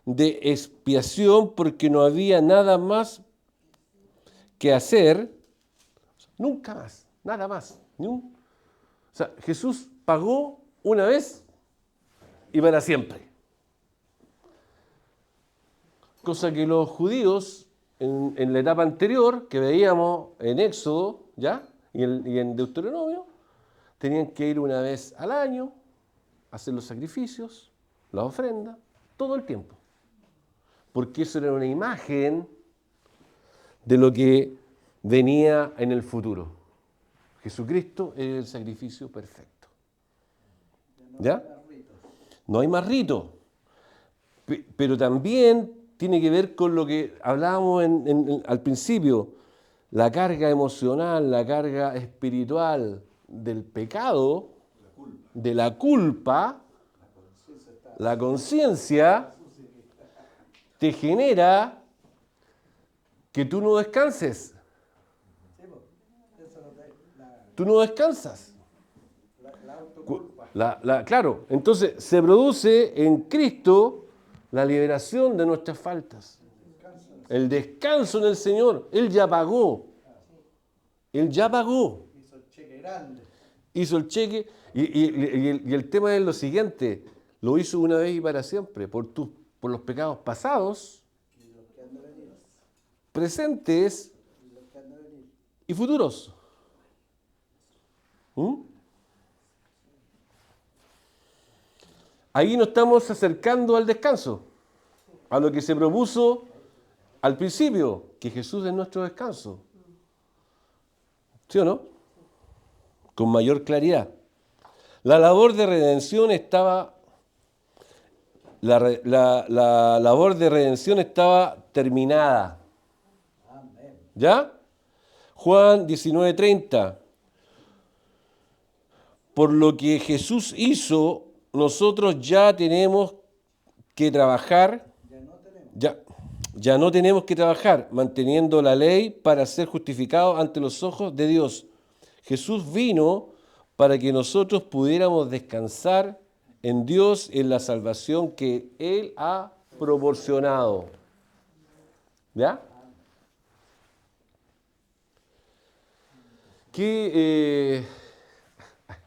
Speaker 3: de expiación porque no había nada más que hacer, nunca más, nada más. Jesús pagó una vez y para siempre. Cosa que los judíos en la etapa anterior, que veíamos en Éxodo, ¿ya? Y en Deuteronomio, tenían que ir una vez al año, hacer los sacrificios, la ofrenda, todo el tiempo. Porque eso era una imagen de lo que venía en el futuro. Jesucristo es el sacrificio perfecto. ¿Ya? No hay más rito. Pero también tiene que ver con lo que hablábamos al principio, la carga emocional, la carga espiritual del pecado, de la culpa, la conciencia te genera que tú no descanses.
Speaker 5: Sí, pues, eso no te,
Speaker 3: Tú no descansas.
Speaker 5: la autoculpa.
Speaker 3: Claro, entonces se produce en Cristo la liberación de nuestras faltas. El descanso en el Señor. Él ya pagó. Él ya pagó.
Speaker 5: Hizo el cheque grande.
Speaker 3: Hizo el cheque. Y el tema es lo siguiente. Lo hizo una vez y para siempre. Por los pecados pasados,
Speaker 5: Y los que han de venir.
Speaker 3: presentes
Speaker 5: Y los que han de venir.
Speaker 3: y futuros. ¿Mm? Ahí nos estamos acercando al descanso, a lo que se propuso al principio, que Jesús es nuestro descanso. ¿Sí o no? Con mayor claridad. La labor de redención estaba, la labor de redención estaba terminada.
Speaker 5: Amén.
Speaker 3: ¿Ya? Juan 19:30. Por lo que Jesús hizo, nosotros ya tenemos que trabajar,
Speaker 5: Ya no tenemos.
Speaker 3: ya no tenemos que trabajar manteniendo la ley para ser justificados ante los ojos de Dios. Jesús vino para que nosotros pudiéramos descansar en Dios, en la salvación que Él ha proporcionado. ¿Ya?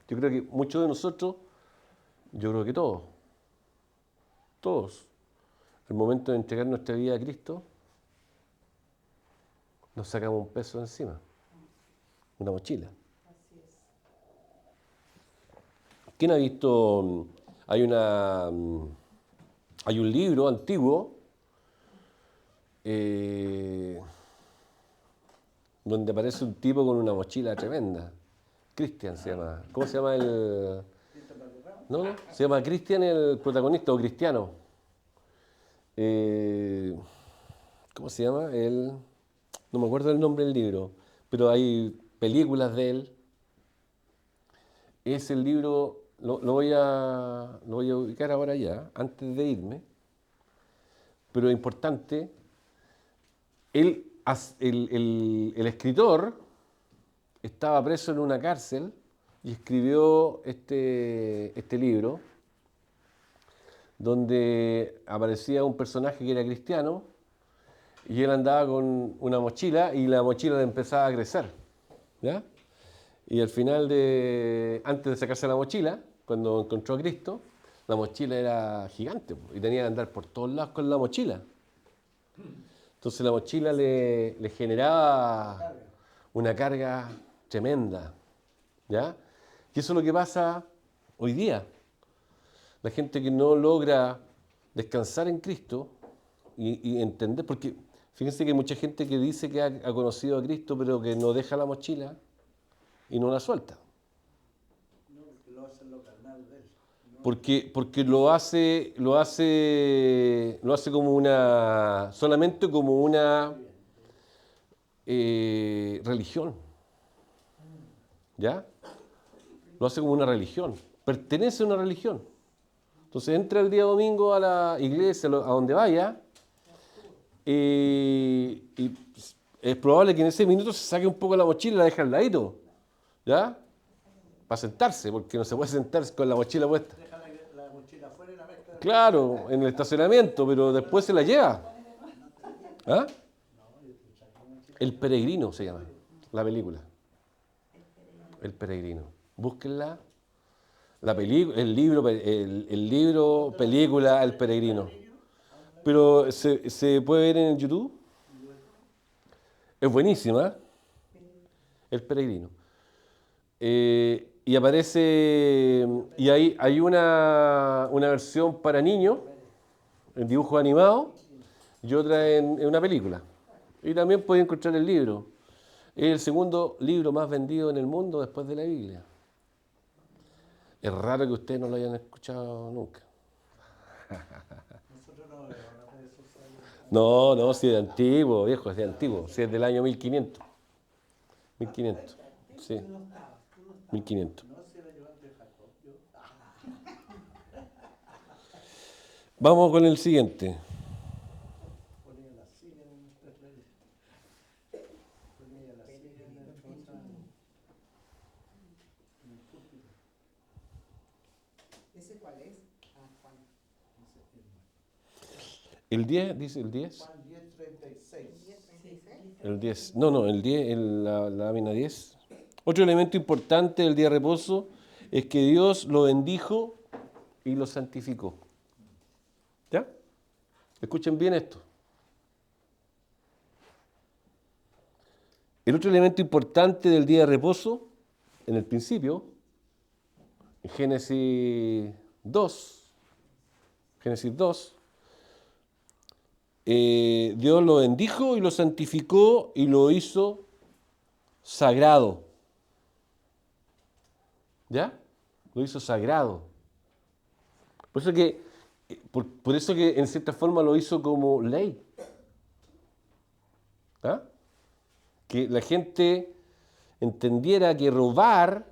Speaker 3: Yo creo que muchos de nosotros, yo creo que todos, el momento de entregar nuestra vida a Cristo, nos sacamos un peso encima, una mochila. ¿Quién ha visto? Hay un libro antiguo donde aparece un tipo con una mochila tremenda. Cristian se llama. ¿Cómo se llama el...? No, se llama Cristian el protagonista, o Cristiano. ¿Cómo se llama? No me acuerdo el nombre del libro, pero hay películas de él. Es el libro, lo voy a ubicar ahora ya, antes de irme, pero es importante, el escritor estaba preso en una cárcel y escribió este libro, donde aparecía un personaje que era cristiano y él andaba con una mochila y la mochila le empezaba a crecer, ¿ya? Y al final, antes de sacarse la mochila, cuando encontró a Cristo, la mochila era gigante y tenía que andar por todos lados con la mochila. Entonces la mochila le generaba una carga tremenda, ¿ya? Y eso es lo que pasa hoy día. La gente que no logra descansar en Cristo y entender, porque fíjense que hay mucha gente que dice que ha conocido a Cristo, pero que no deja la mochila y no la suelta.
Speaker 5: No, porque lo hace en lo carnal de él. No,
Speaker 3: Porque lo hace como solamente como una religión. ¿Ya? Lo hace como una religión. Pertenece a una religión. Entonces entra el día domingo a la iglesia, a donde vaya, y es probable que en ese minuto se saque un poco la mochila y la deje al ladito. ¿Ya? Para sentarse, porque no se puede sentarse con la mochila puesta.
Speaker 5: deja la mochila afuera y la mezcla.
Speaker 3: Claro, en el estacionamiento, pero después se la lleva. ¿Ah? El Peregrino se llama la película. El Peregrino. Búsquenla. El libro, película, El Peregrino. Pero se puede ver en YouTube. Es buenísima. El Peregrino. Y aparece, y hay una versión para niños, en dibujo animado, y otra en una película. Y también pueden encontrar el libro. Es el segundo libro más vendido en el mundo después de la Biblia. Es raro que ustedes no lo hayan escuchado nunca.
Speaker 5: Nosotros no vemos las redes sociales.
Speaker 3: No, si es de antiguo, viejo, es de antiguo. Si es del año 1500. 1500, sí. 1500.
Speaker 5: No, si era Joan de Jacob.
Speaker 3: Vamos con el siguiente.
Speaker 5: Ponía la silla en nuestras redes.
Speaker 3: El 10, dice el 10.
Speaker 5: Juan 10:36.
Speaker 3: El 10. No, el 10, la lámina 10. Otro elemento importante del día de reposo es que Dios lo bendijo y lo santificó. ¿Ya? Escuchen bien esto. El otro elemento importante del día de reposo, en el principio, en Génesis 2, Dios lo bendijo y lo santificó y lo hizo sagrado. ¿Ya? Lo hizo sagrado. Por eso que en cierta forma lo hizo como ley. ¿Ah? Que la gente entendiera que robar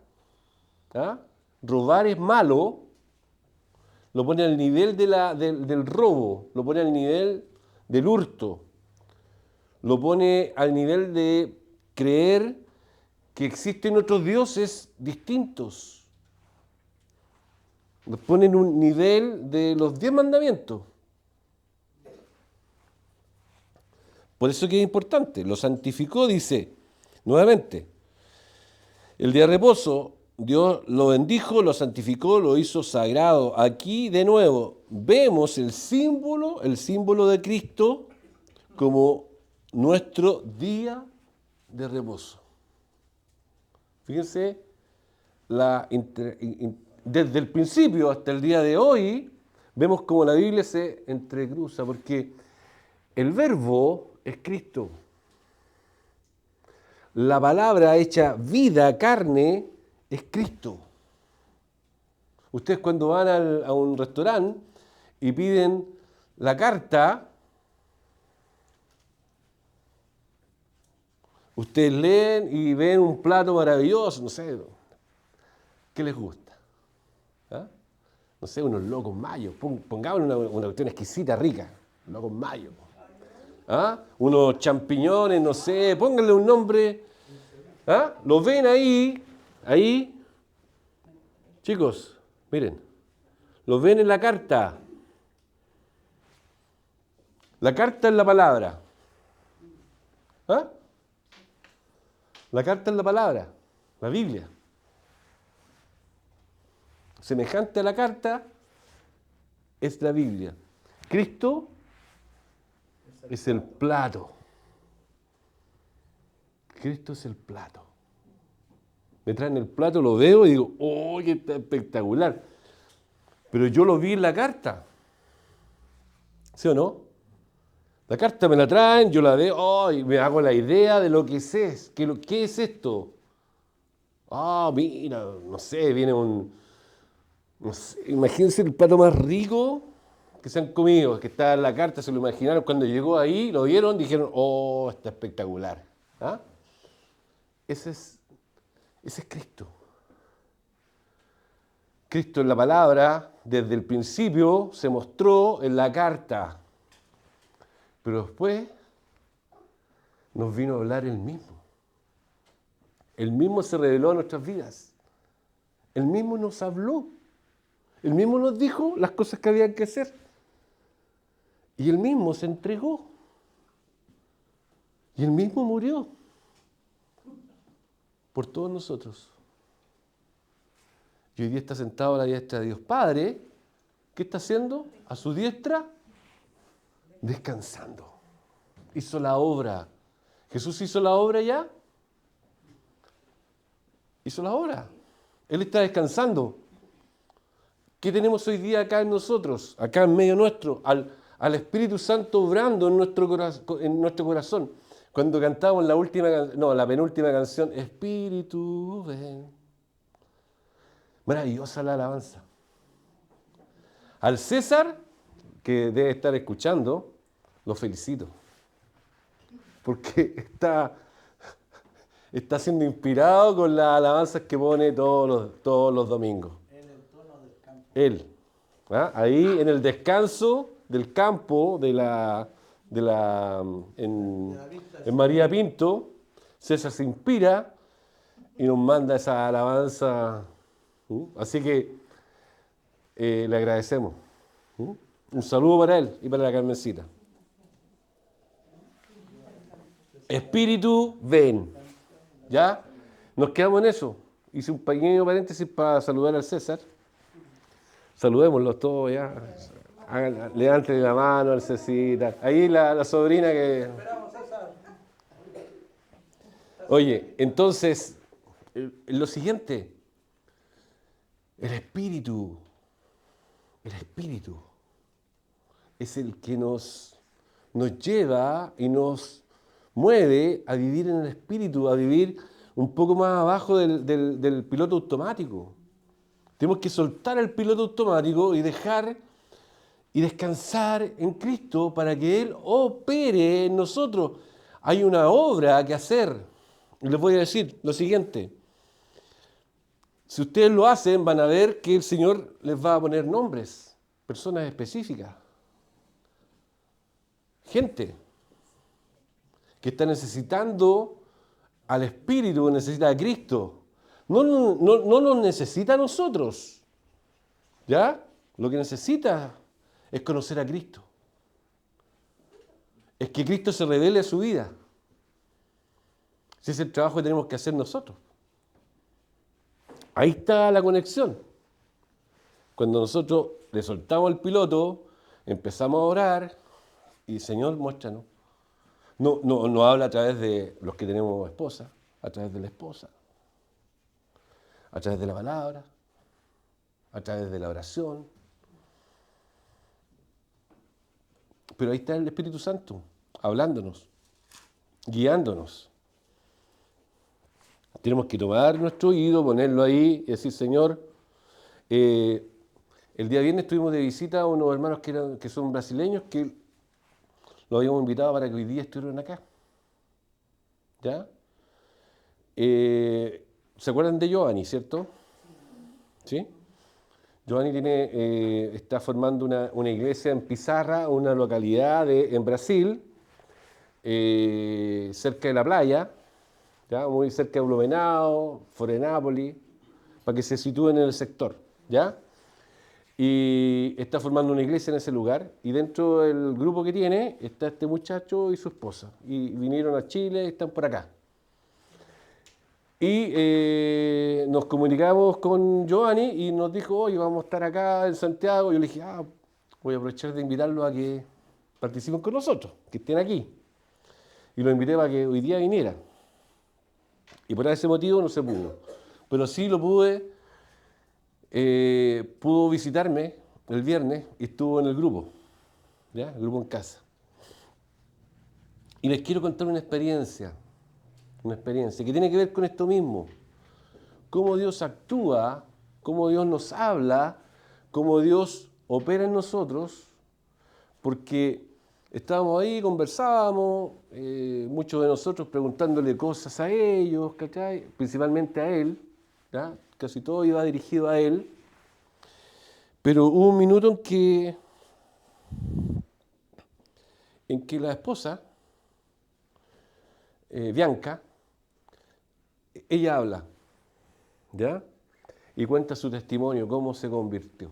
Speaker 3: es malo, lo pone al nivel del robo, lo pone al nivel del hurto, lo pone al nivel de creer que existen otros dioses distintos. Lo pone en un nivel de los 10 mandamientos. Por eso que es importante, lo santificó, dice, nuevamente, el día de reposo, Dios lo bendijo, lo santificó, lo hizo sagrado. Aquí, de nuevo, vemos el símbolo de Cristo como nuestro día de reposo. Fíjense, desde el principio hasta el día de hoy, vemos cómo la Biblia se entrecruza, porque el verbo es Cristo. La palabra hecha vida, carne, es Cristo. Ustedes cuando van a un restaurante y piden la carta, ustedes leen y ven un plato maravilloso, no sé, ¿qué les gusta? ¿Ah? No sé, unos locos mayos, pongámosle una cuestión exquisita, rica, locos mayos. ¿Ah? Unos champiñones, no sé, pónganle un nombre. ¿Ah? Lo ven ahí, chicos, miren, lo ven en la carta. La carta es la palabra. ¿Ah? La carta es la palabra, la Biblia. Semejante a la carta es la Biblia. Cristo es el plato. Cristo es el plato. Me traen el plato, lo veo y digo, ¡oh, qué espectacular! Pero yo lo vi en la carta. ¿Sí o no? La carta me la traen, yo la veo, ¡oh! Y me hago la idea de lo que es. ¿Qué es esto? Ah, mira, no sé, viene no sé, imagínense el plato más rico que se han comido, que está en la carta, se lo imaginaron cuando llegó ahí, lo vieron, dijeron, ¡oh, está espectacular! ¿Ah? Ese es Cristo. Cristo en la palabra, desde el principio, se mostró en la carta. Pero después nos vino a hablar Él mismo. Él mismo se reveló a nuestras vidas. Él mismo nos habló. Él mismo nos dijo las cosas que habían que hacer. Y Él mismo se entregó. Y Él mismo murió por todos nosotros. Y hoy día está sentado a la diestra de Dios Padre. ¿Qué está haciendo? A su diestra, descansando. Hizo la obra. ¿Jesús hizo la obra ya? Hizo la obra. Él está descansando. ¿Qué tenemos hoy día acá en nosotros? Acá en medio nuestro. Al Espíritu Santo obrando en nuestro corazón. Cuando cantamos la penúltima canción, Espíritu, ven. Maravillosa la alabanza. Al César, que debe estar escuchando, lo felicito. Porque está siendo inspirado con las alabanzas que pone todos los domingos.
Speaker 5: En el tono del campo.
Speaker 3: Él. ¿Ah? Ahí en el descanso del campo en María Pinto, César se inspira y nos manda esa alabanza. Así que le agradecemos. Un saludo para él y para la Carmencita. Espíritu, ven. ¿Ya? Nos quedamos en eso. Hice un pequeño paréntesis para saludar al César. Saludémoslos todos ya. Levanten la mano al Cecita. Ahí la sobrina que... Oye, entonces, lo siguiente. El Espíritu es el que nos lleva y nos mueve a vivir en el Espíritu, a vivir un poco más abajo del piloto automático. Tenemos que soltar el piloto automático y dejar y descansar en Cristo para que Él opere en nosotros. Hay una obra que hacer. Y les voy a decir lo siguiente. Si ustedes lo hacen, van a ver que el Señor les va a poner nombres, personas específicas. Gente que está necesitando al Espíritu, necesita a Cristo. No nos necesita a nosotros. ¿Ya? Lo que necesita es conocer a Cristo. Es que Cristo se revele a su vida. Ese es el trabajo que tenemos que hacer nosotros. Ahí está la conexión. Cuando nosotros le soltamos el piloto, empezamos a orar y Señor, muéstranos. No habla a través de los que tenemos esposa, a través de la esposa, a través de la palabra, a través de la oración. Pero ahí está el Espíritu Santo, hablándonos, guiándonos. Tenemos que tomar nuestro oído, ponerlo ahí y decir, Señor, el día viernes estuvimos de visita a unos hermanos que son brasileños que los habíamos invitado para que hoy día estuvieran acá. ¿Ya? ¿Se acuerdan de Giovanni, cierto? ¿Sí? Giovanni está formando una iglesia en Pizarra, una localidad en Brasil, cerca de la playa, ¿ya? Muy cerca de Blumenau, Florianópolis, para que se sitúen en el sector, ¿ya? Y está formando una iglesia en ese lugar, y dentro del grupo que tiene está este muchacho y su esposa, y vinieron a Chile y están por acá. Y nos comunicamos con Giovanni y nos dijo, oye, vamos a estar acá en Santiago. Yo le dije, voy a aprovechar de invitarlos a que participen con nosotros, que estén aquí. Y lo invité para que hoy día viniera. Y por ese motivo no se pudo. Pero sí lo pude, pudo visitarme el viernes y estuvo en el grupo, ¿ya? El grupo en casa. Y les quiero contar una experiencia que tiene que ver con esto mismo. Cómo Dios actúa, cómo Dios nos habla, cómo Dios opera en nosotros, porque estábamos ahí, conversábamos, muchos de nosotros preguntándole cosas a ellos, ¿cachai? Principalmente a él, ¿ya? Casi todo iba dirigido a él, pero hubo un minuto en que la esposa, Bianca, ella habla, ¿ya? Y cuenta su testimonio, cómo se convirtió,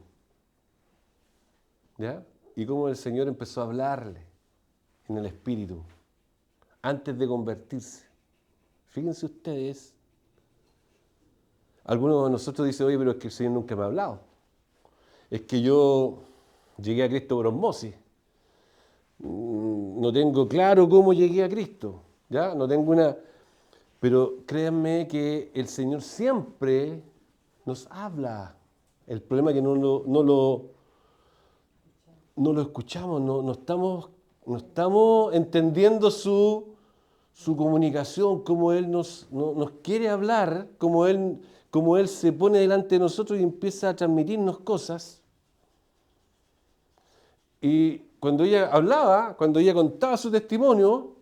Speaker 3: ¿ya? Y cómo el Señor empezó a hablarle en el Espíritu, antes de convertirse. Fíjense ustedes, algunos de nosotros dicen, oye, pero es que el Señor nunca me ha hablado. Es que yo llegué a Cristo por osmosis. No tengo claro cómo llegué a Cristo, ¿ya? No tengo una... Pero créanme que el Señor siempre nos habla. El problema es que no lo escuchamos, no estamos entendiendo su comunicación, cómo Él nos quiere hablar, cómo Él se pone delante de nosotros y empieza a transmitirnos cosas. Y cuando ella hablaba, cuando ella contaba su testimonio,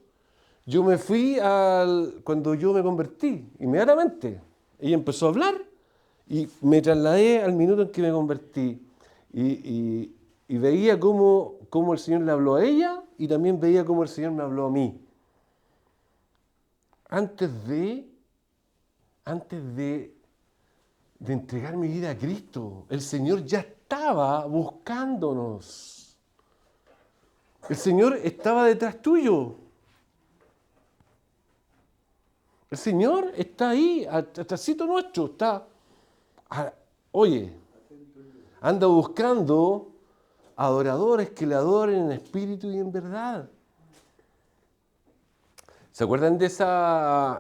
Speaker 3: yo me fui cuando yo me convertí, inmediatamente. Ella empezó a hablar y me trasladé al minuto en que me convertí. Y veía cómo el Señor le habló a ella y también veía cómo el Señor me habló a mí. Antes de entregar mi vida a Cristo, el Señor ya estaba buscándonos. El Señor estaba detrás tuyo. El Señor está ahí, atrásito nuestro. Oye, anda buscando adoradores que le adoren en espíritu y en verdad. ¿Se acuerdan de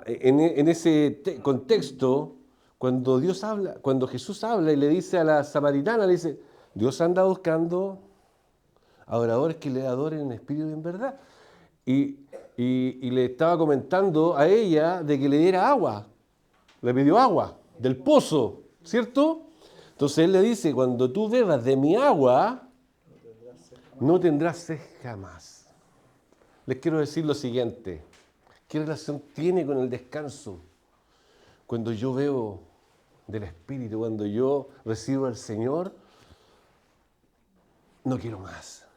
Speaker 3: en ese contexto, cuando Jesús habla y le dice a la samaritana, le dice, Dios anda buscando adoradores que le adoren en espíritu y en verdad. Y le estaba comentando a ella de que le diera agua. Le pidió agua del pozo, ¿cierto? Entonces él le dice, cuando tú bebas de mi agua, no tendrás sed jamás. Les quiero decir lo siguiente. ¿Qué relación tiene con el descanso? Cuando yo bebo del Espíritu, cuando yo recibo al Señor, no quiero más.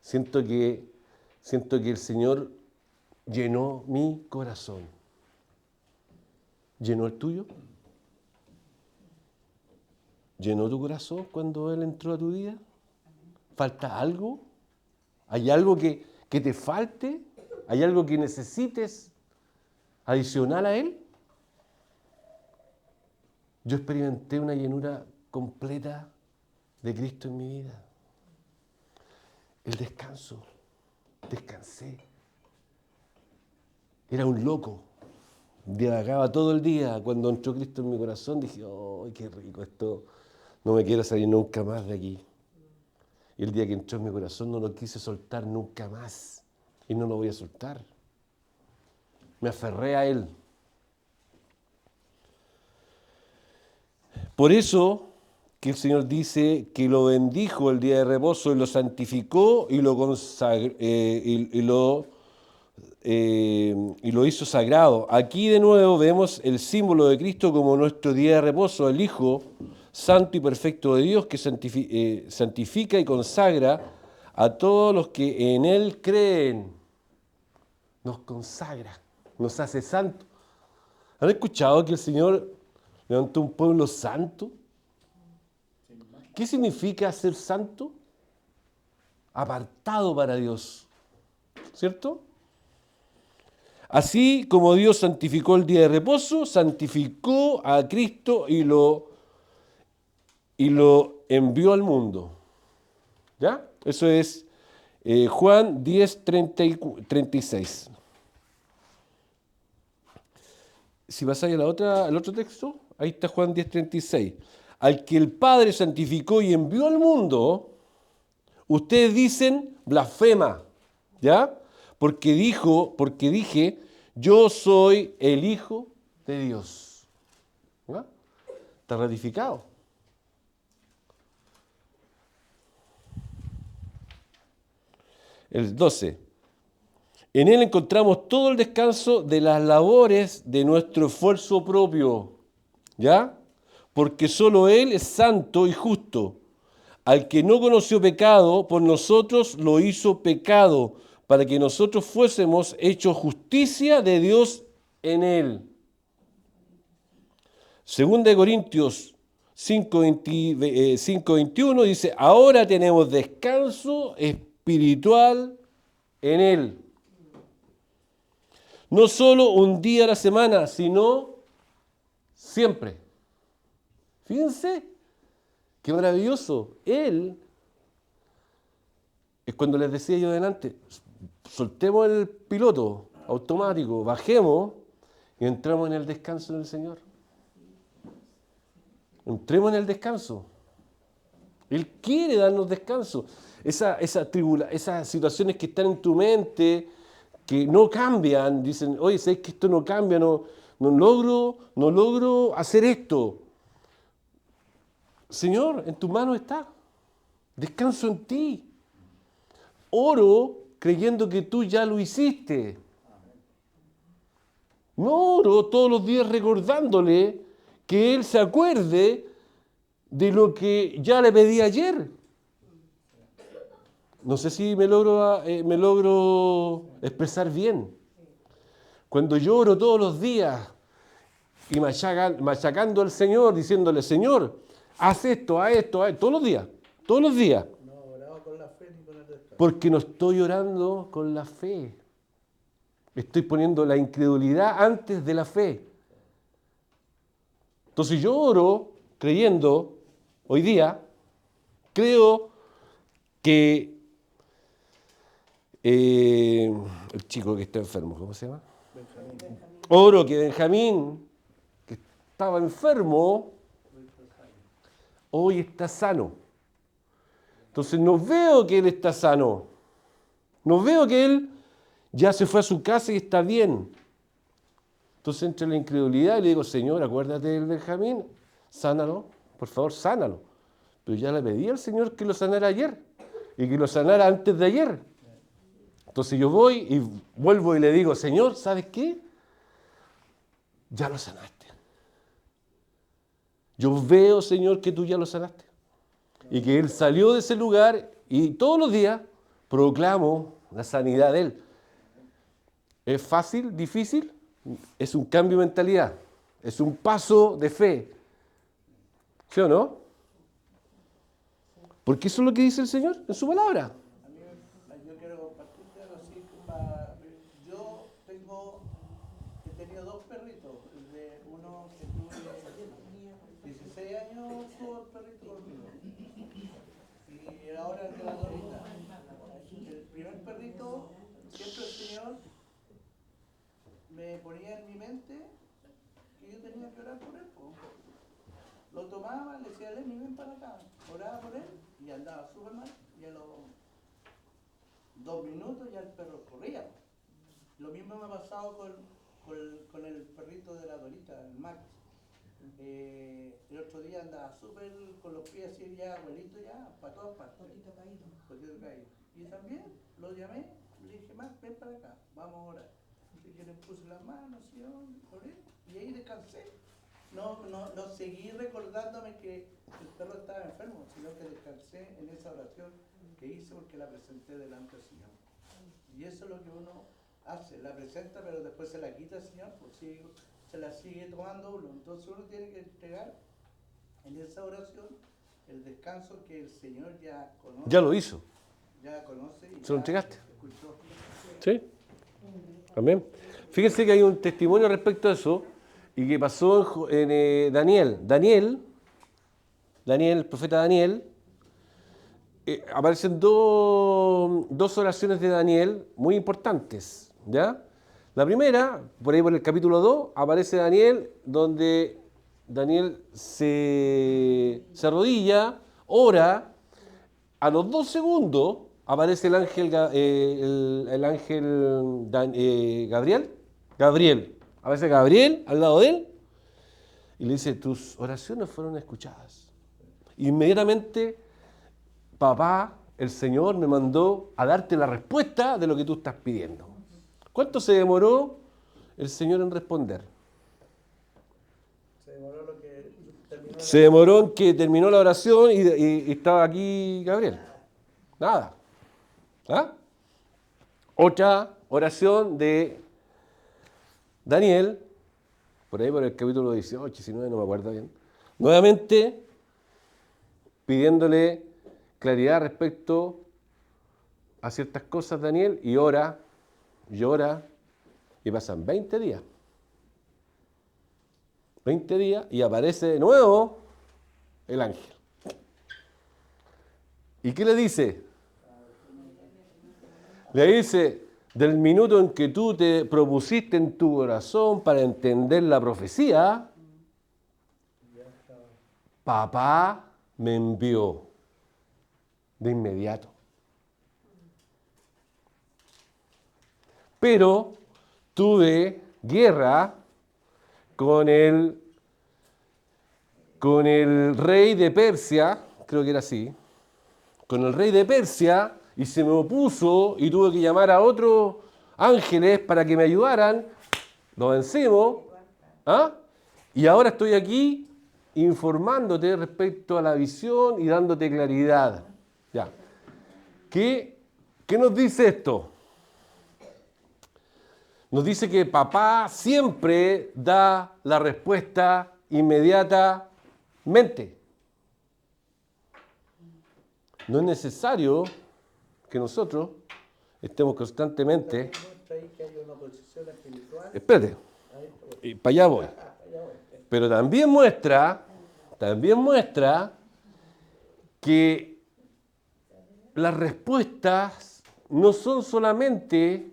Speaker 3: Siento que el Señor llenó mi corazón. ¿Llenó el tuyo? ¿Llenó tu corazón cuando Él entró a tu vida? ¿Falta algo? ¿Hay algo que te falte? ¿Hay algo que necesites adicional a Él? Yo experimenté una llenura completa de Cristo en mi vida. El descanso. Descansé. Era un loco. Divagaba todo el día. Cuando entró Cristo en mi corazón dije, ¡oh, qué rico esto! No me quiero salir nunca más de aquí. Y el día que entró en mi corazón no lo quise soltar nunca más. Y no lo voy a soltar. Me aferré a Él. Por eso que el Señor dice que lo bendijo el día de reposo y lo santificó y lo consagró, y lo hizo sagrado. Aquí de nuevo vemos el símbolo de Cristo como nuestro día de reposo, el Hijo santo y perfecto de Dios que santifica y consagra a todos los que en Él creen. Nos consagra, nos hace santos. ¿Han escuchado que el Señor levantó un pueblo santo? ¿Qué significa ser santo? Apartado para Dios, ¿cierto? Así como Dios santificó el día de reposo, santificó a Cristo y lo envió al mundo. ¿Ya? Eso es Juan 10, 36. Si pasáis al otro texto, ahí está Juan 10, 36. Al que el Padre santificó y envió al mundo, ustedes dicen blasfema, ¿ya? Porque dije, yo soy el Hijo de Dios. ¿Ya? Está ratificado. El 12. En Él encontramos todo el descanso de las labores de nuestro esfuerzo propio, ¿ya? Porque solo Él es santo y justo. Al que no conoció pecado, por nosotros lo hizo pecado, para que nosotros fuésemos hechos justicia de Dios en Él. 2 de Corintios 5:21 dice, ahora tenemos descanso espiritual en Él. No solo un día a la semana, sino siempre. Fíjense, qué maravilloso. Él, es cuando les decía yo delante, soltemos el piloto automático, bajemos y entramos en el descanso del Señor. Entremos en el descanso. Él quiere darnos descanso. Esas situaciones que están en tu mente, que no cambian, dicen, oye, ¿sabes que esto no cambia? No logro hacer esto. Señor, en tus manos está. Descanso en ti. Oro creyendo que tú ya lo hiciste. No oro todos los días recordándole que Él se acuerde de lo que ya le pedí ayer. No sé si me logro expresar bien. Cuando yo oro todos los días y machacando al Señor, diciéndole, Señor, haz esto, todos los días.
Speaker 5: No orado con la fe ni con el descanso.
Speaker 3: Porque no estoy orando con la fe. Estoy poniendo la incredulidad antes de la fe. Entonces yo oro creyendo, hoy día, creo que el chico que está enfermo, ¿cómo se llama? Oro que Benjamín, que estaba enfermo, hoy está sano. Entonces no veo que él está sano. No veo que él ya se fue a su casa y está bien. Entonces entra la incredulidad y le digo, Señor, acuérdate del Benjamín, sánalo, por favor, sánalo. Pero ya le pedí al Señor que lo sanara ayer y que lo sanara antes de ayer. Entonces yo voy y vuelvo y le digo, Señor, ¿sabes qué? Ya lo sanaste. Yo veo, Señor, que tú ya lo sanaste. Y que él salió de ese lugar y todos los días proclamo la sanidad de él. ¿Es fácil? ¿Difícil? Es un cambio de mentalidad. Es un paso de fe. ¿Sí o no? Porque eso es lo que dice el Señor en su palabra.
Speaker 5: A mí, yo quiero compartirte algo así. Yo he tenido dos perritos. Uno que tuve 16 años, tuvo el perrito conmigo. Y ahora el de la Dorita. El primer perrito, siempre el Señor me ponía en mi mente que yo tenía que orar por él. Lo tomaba, le decía, Lenny, ven para acá. Oraba por él y andaba súper mal. Y a los 2 minutos ya el perro corría. Lo mismo me ha pasado con el perrito de la Dorita, el Max. El otro día andaba súper con los pies así ya, abuelito ya, para todas partes. Potito caído. Y también lo llamé, le dije, Max, ven para acá, vamos a orar. Así que le puse las manos, Señor, oré, y ahí descansé. No seguí recordándome que el perro estaba enfermo, sino que descansé en esa oración que hice porque la presenté delante del Señor. Y eso es lo que uno hace, la presenta pero después se la quita el Señor, pues se la sigue tomando uno. Entonces uno tiene que entregar en esa oración el descanso que el Señor ya conoce.
Speaker 3: Ya lo hizo.
Speaker 5: Ya conoce y
Speaker 3: ¿Se lo entregaste?
Speaker 5: Escuchó.
Speaker 3: ¿Sí? Amén. Fíjense que hay un testimonio respecto a eso y que pasó en Daniel. Daniel, el profeta Daniel, aparecen dos oraciones de Daniel muy importantes, ¿ya? La primera, por ahí por el capítulo 2, aparece Daniel, donde Daniel se arrodilla, ora, a los 2 segundos aparece el ángel, Gabriel. Aparece Gabriel al lado de él y le dice, tus oraciones fueron escuchadas. Inmediatamente, papá, el Señor me mandó a darte la respuesta de lo que tú estás pidiendo. ¿Cuánto se demoró el Señor en responder? Se demoró en que terminó la oración y estaba aquí Gabriel. Nada. ¿Ah? Otra oración de Daniel, por ahí por el capítulo 18, 19, no me acuerdo bien. Nuevamente pidiéndole claridad respecto a ciertas cosas Daniel y ora, llora y pasan 20 días. 20 días y aparece de nuevo el ángel. ¿Y qué le dice? Le dice, del minuto en que tú te propusiste en tu corazón para entender la profecía, papá me envió de inmediato. Pero tuve guerra con el rey de Persia, creo que era así, con el rey de Persia, y se me opuso y tuve que llamar a otros ángeles para que me ayudaran, lo vencimos, ¿ah? Y ahora estoy aquí informándote respecto a la visión y dándote claridad. Ya. ¿Qué nos dice esto? Nos dice que papá siempre da la respuesta inmediatamente. No es necesario que nosotros estemos constantemente...
Speaker 5: Muestra ahí que hay una oposición espiritual.
Speaker 3: Espérate, y para allá voy. Pero también muestra que las respuestas no son solamente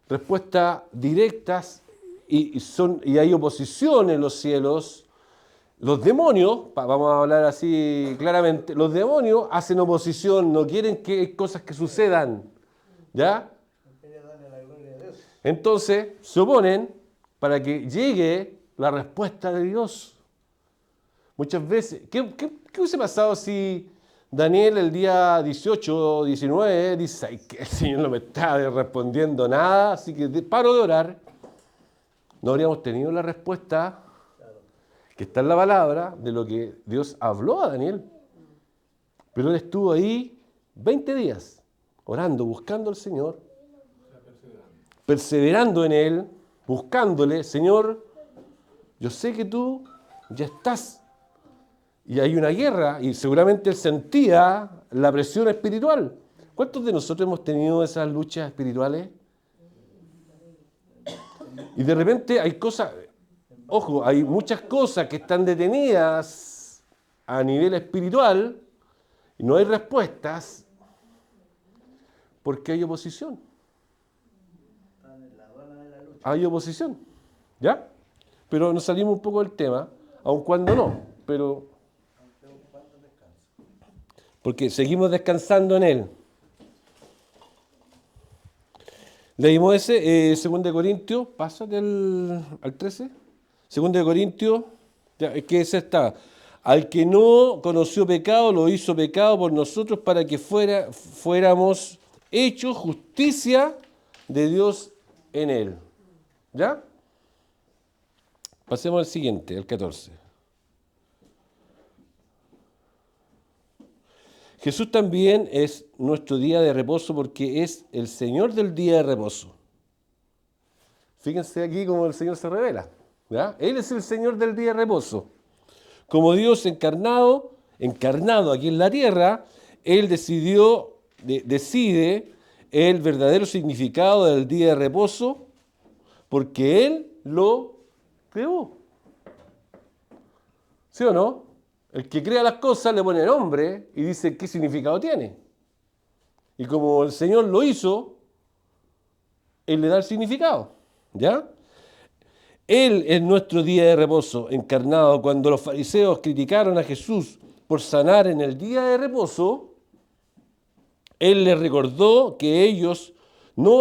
Speaker 3: respuestas directas y hay oposición en los cielos. Los demonios, vamos a hablar así claramente, los demonios hacen oposición, no quieren que hay cosas que sucedan, ¿ya? Entonces se oponen para que llegue la respuesta de Dios. Muchas veces, ¿qué hubiese pasado si Daniel el día 18 o 19 dice, ay, que el Señor no me está respondiendo nada, así que paro de orar? No habríamos tenido la respuesta que está en la palabra de lo que Dios habló a Daniel. Pero él estuvo ahí 20 días, orando, buscando al Señor, perseverando en Él, buscándole. Señor, yo sé que tú ya estás. Y hay una guerra, y seguramente él sentía la presión espiritual. ¿Cuántos de nosotros hemos tenido esas luchas espirituales? Y de repente hay cosas... Ojo, hay muchas cosas que están detenidas a nivel espiritual y no hay respuestas porque hay oposición. Hay oposición, ¿ya? Pero nos salimos un poco del tema, aun cuando no, pero porque seguimos descansando en Él. Leímos ese, 2 Corintios, pásate al 13. 2 Corintios, ¿qué es esta? Al que no conoció pecado, lo hizo pecado por nosotros para que fuéramos hechos justicia de Dios en él. ¿Ya? Pasemos al siguiente, el 14. Jesús también es nuestro día de reposo porque es el Señor del día de reposo. Fíjense aquí cómo el Señor se revela. ¿Ya? Él es el Señor del día de reposo. Como Dios encarnado aquí en la tierra, Él decide el verdadero significado del día de reposo porque Él lo creó. ¿Sí o no? El que crea las cosas le pone nombre y dice qué significado tiene. Y como el Señor lo hizo, Él le da el significado. ¿Ya? Él es nuestro día de reposo encarnado. Cuando los fariseos criticaron a Jesús por sanar en el día de reposo, Él les recordó que ellos no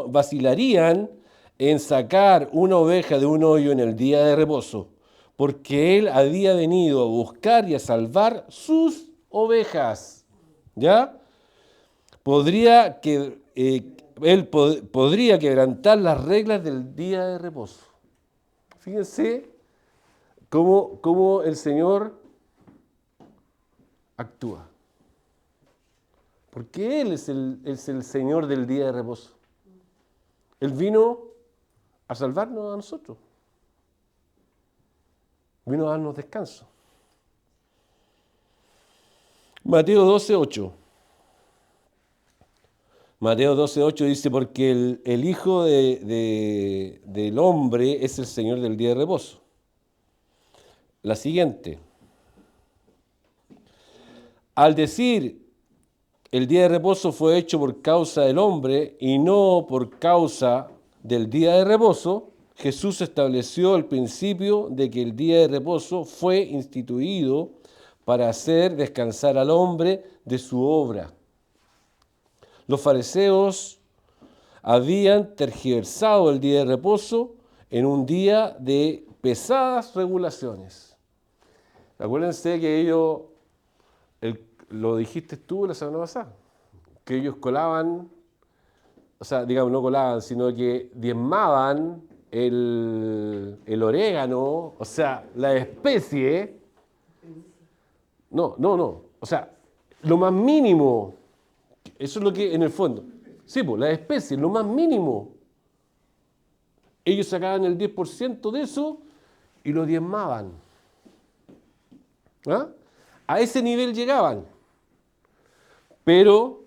Speaker 3: vacilarían en sacar una oveja de un hoyo en el día de reposo, porque Él había venido a buscar y a salvar sus ovejas. ¿Ya? Él podría quebrantar las reglas del día de reposo. Fíjense cómo el Señor actúa. Porque Él es el Señor del día de reposo. Él vino a salvarnos a nosotros. Vino a darnos descanso. Mateo 12:8. Mateo 12:8 dice, porque el Hijo del Hombre es el Señor del día de reposo. La siguiente. Al decir, el día de reposo fue hecho por causa del hombre y no por causa del día de reposo, Jesús estableció el principio de que el día de reposo fue instituido para hacer descansar al hombre de su obra. Los fariseos habían tergiversado el día de reposo en un día de pesadas regulaciones. Acuérdense que ellos, lo dijiste tú la semana pasada, que ellos colaban, o sea, digamos, no colaban, sino que diezmaban el orégano, o sea, la especie. No, o sea, lo más mínimo. Eso es lo que, en el fondo, sí, pues, las especies, lo más mínimo. Ellos sacaban el 10% de eso y lo diezmaban. ¿Ah? A ese nivel llegaban. Pero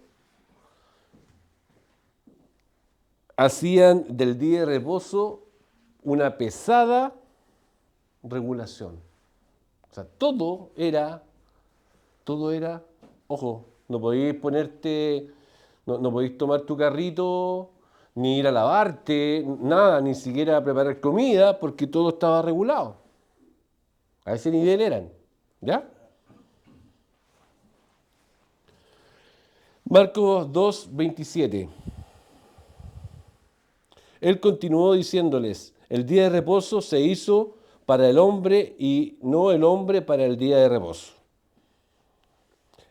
Speaker 3: hacían del día de reposo una pesada regulación. O sea, todo era, ojo, no podéis ponerte, no podéis tomar tu carrito, ni ir a lavarte, nada, ni siquiera preparar comida, porque todo estaba regulado. A ese nivel eran, ¿ya? Marcos 2:27. Él continuó diciéndoles, el día de reposo se hizo para el hombre y no el hombre para el día de reposo.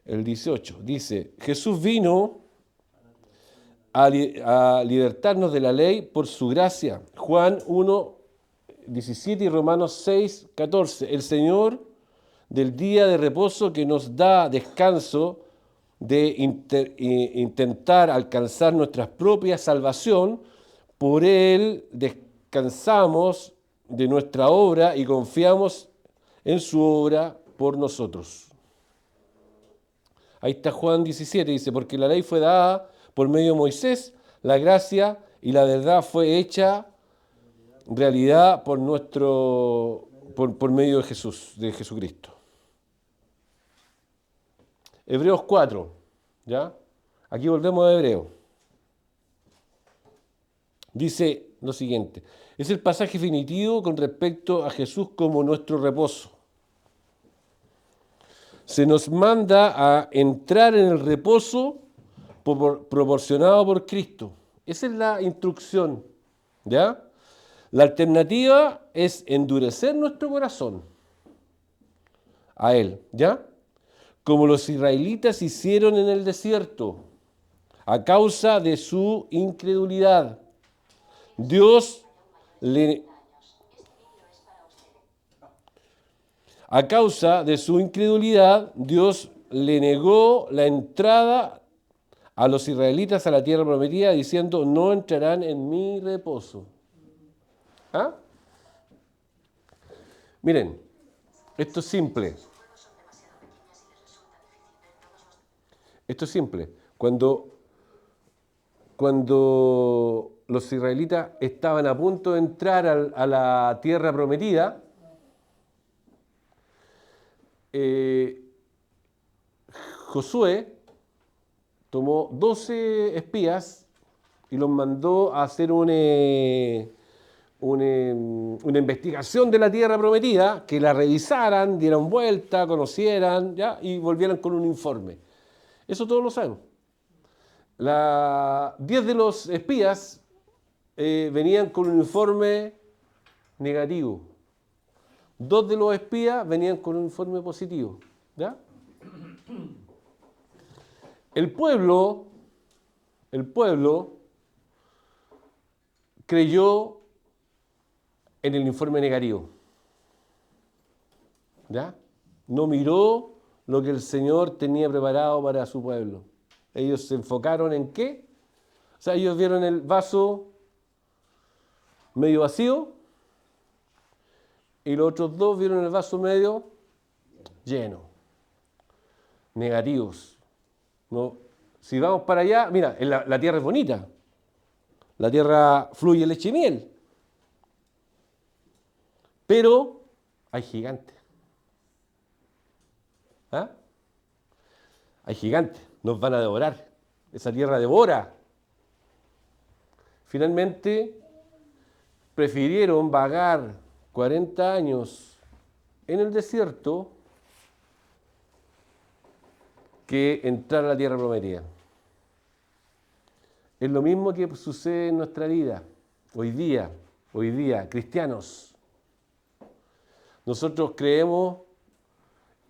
Speaker 3: El 18 dice, Jesús vino a libertarnos de la ley por su gracia. Juan 1:17 y Romanos 6:14. El Señor del día de reposo que nos da descanso de intentar alcanzar nuestra propia salvación, por Él descansamos de nuestra obra y confiamos en su obra por nosotros. Ahí está Juan 17, dice, porque la ley fue dada por medio de Moisés, la gracia y la verdad fue hecha realidad por medio de Jesús, de Jesucristo. Hebreos 4, ¿ya? Aquí volvemos a Hebreos. Dice lo siguiente, es el pasaje definitivo con respecto a Jesús como nuestro reposo. Se nos manda a entrar en el reposo proporcionado por Cristo. Esa es la instrucción, ¿ya? La alternativa es endurecer nuestro corazón a Él, ¿ya? Como los israelitas hicieron en el desierto, a causa de su incredulidad. A causa de su incredulidad, Dios le negó la entrada a los israelitas a la tierra prometida, diciendo, no entrarán en mi reposo. ¿Ah? Miren, esto es simple. Esto es simple. Cuando los israelitas estaban a punto de entrar a la tierra prometida, Josué tomó 12 espías y los mandó a hacer una investigación de la tierra prometida, que la revisaran, dieran vuelta, conocieran, ¿ya? Y volvieran con un informe. Eso todos lo sabemos. 10 de los espías venían con un informe negativo. 2 de los espías venían con un informe positivo, ¿ya? El pueblo creyó en el informe negativo, ¿ya? No miró lo que el Señor tenía preparado para su pueblo. Ellos se enfocaron en ¿qué? O sea, ellos vieron el vaso medio vacío y los otros 2 vieron el vaso medio lleno. Negativos. No, si vamos para allá, mira, la tierra es bonita. La tierra fluye leche y miel. Pero hay gigantes. ¿Ah? Hay gigantes. Nos van a devorar. Esa tierra devora. Finalmente, prefirieron vagar 40 años en el desierto que entrar a la tierra prometida. Es lo mismo que sucede en nuestra vida, hoy día, cristianos. Nosotros creemos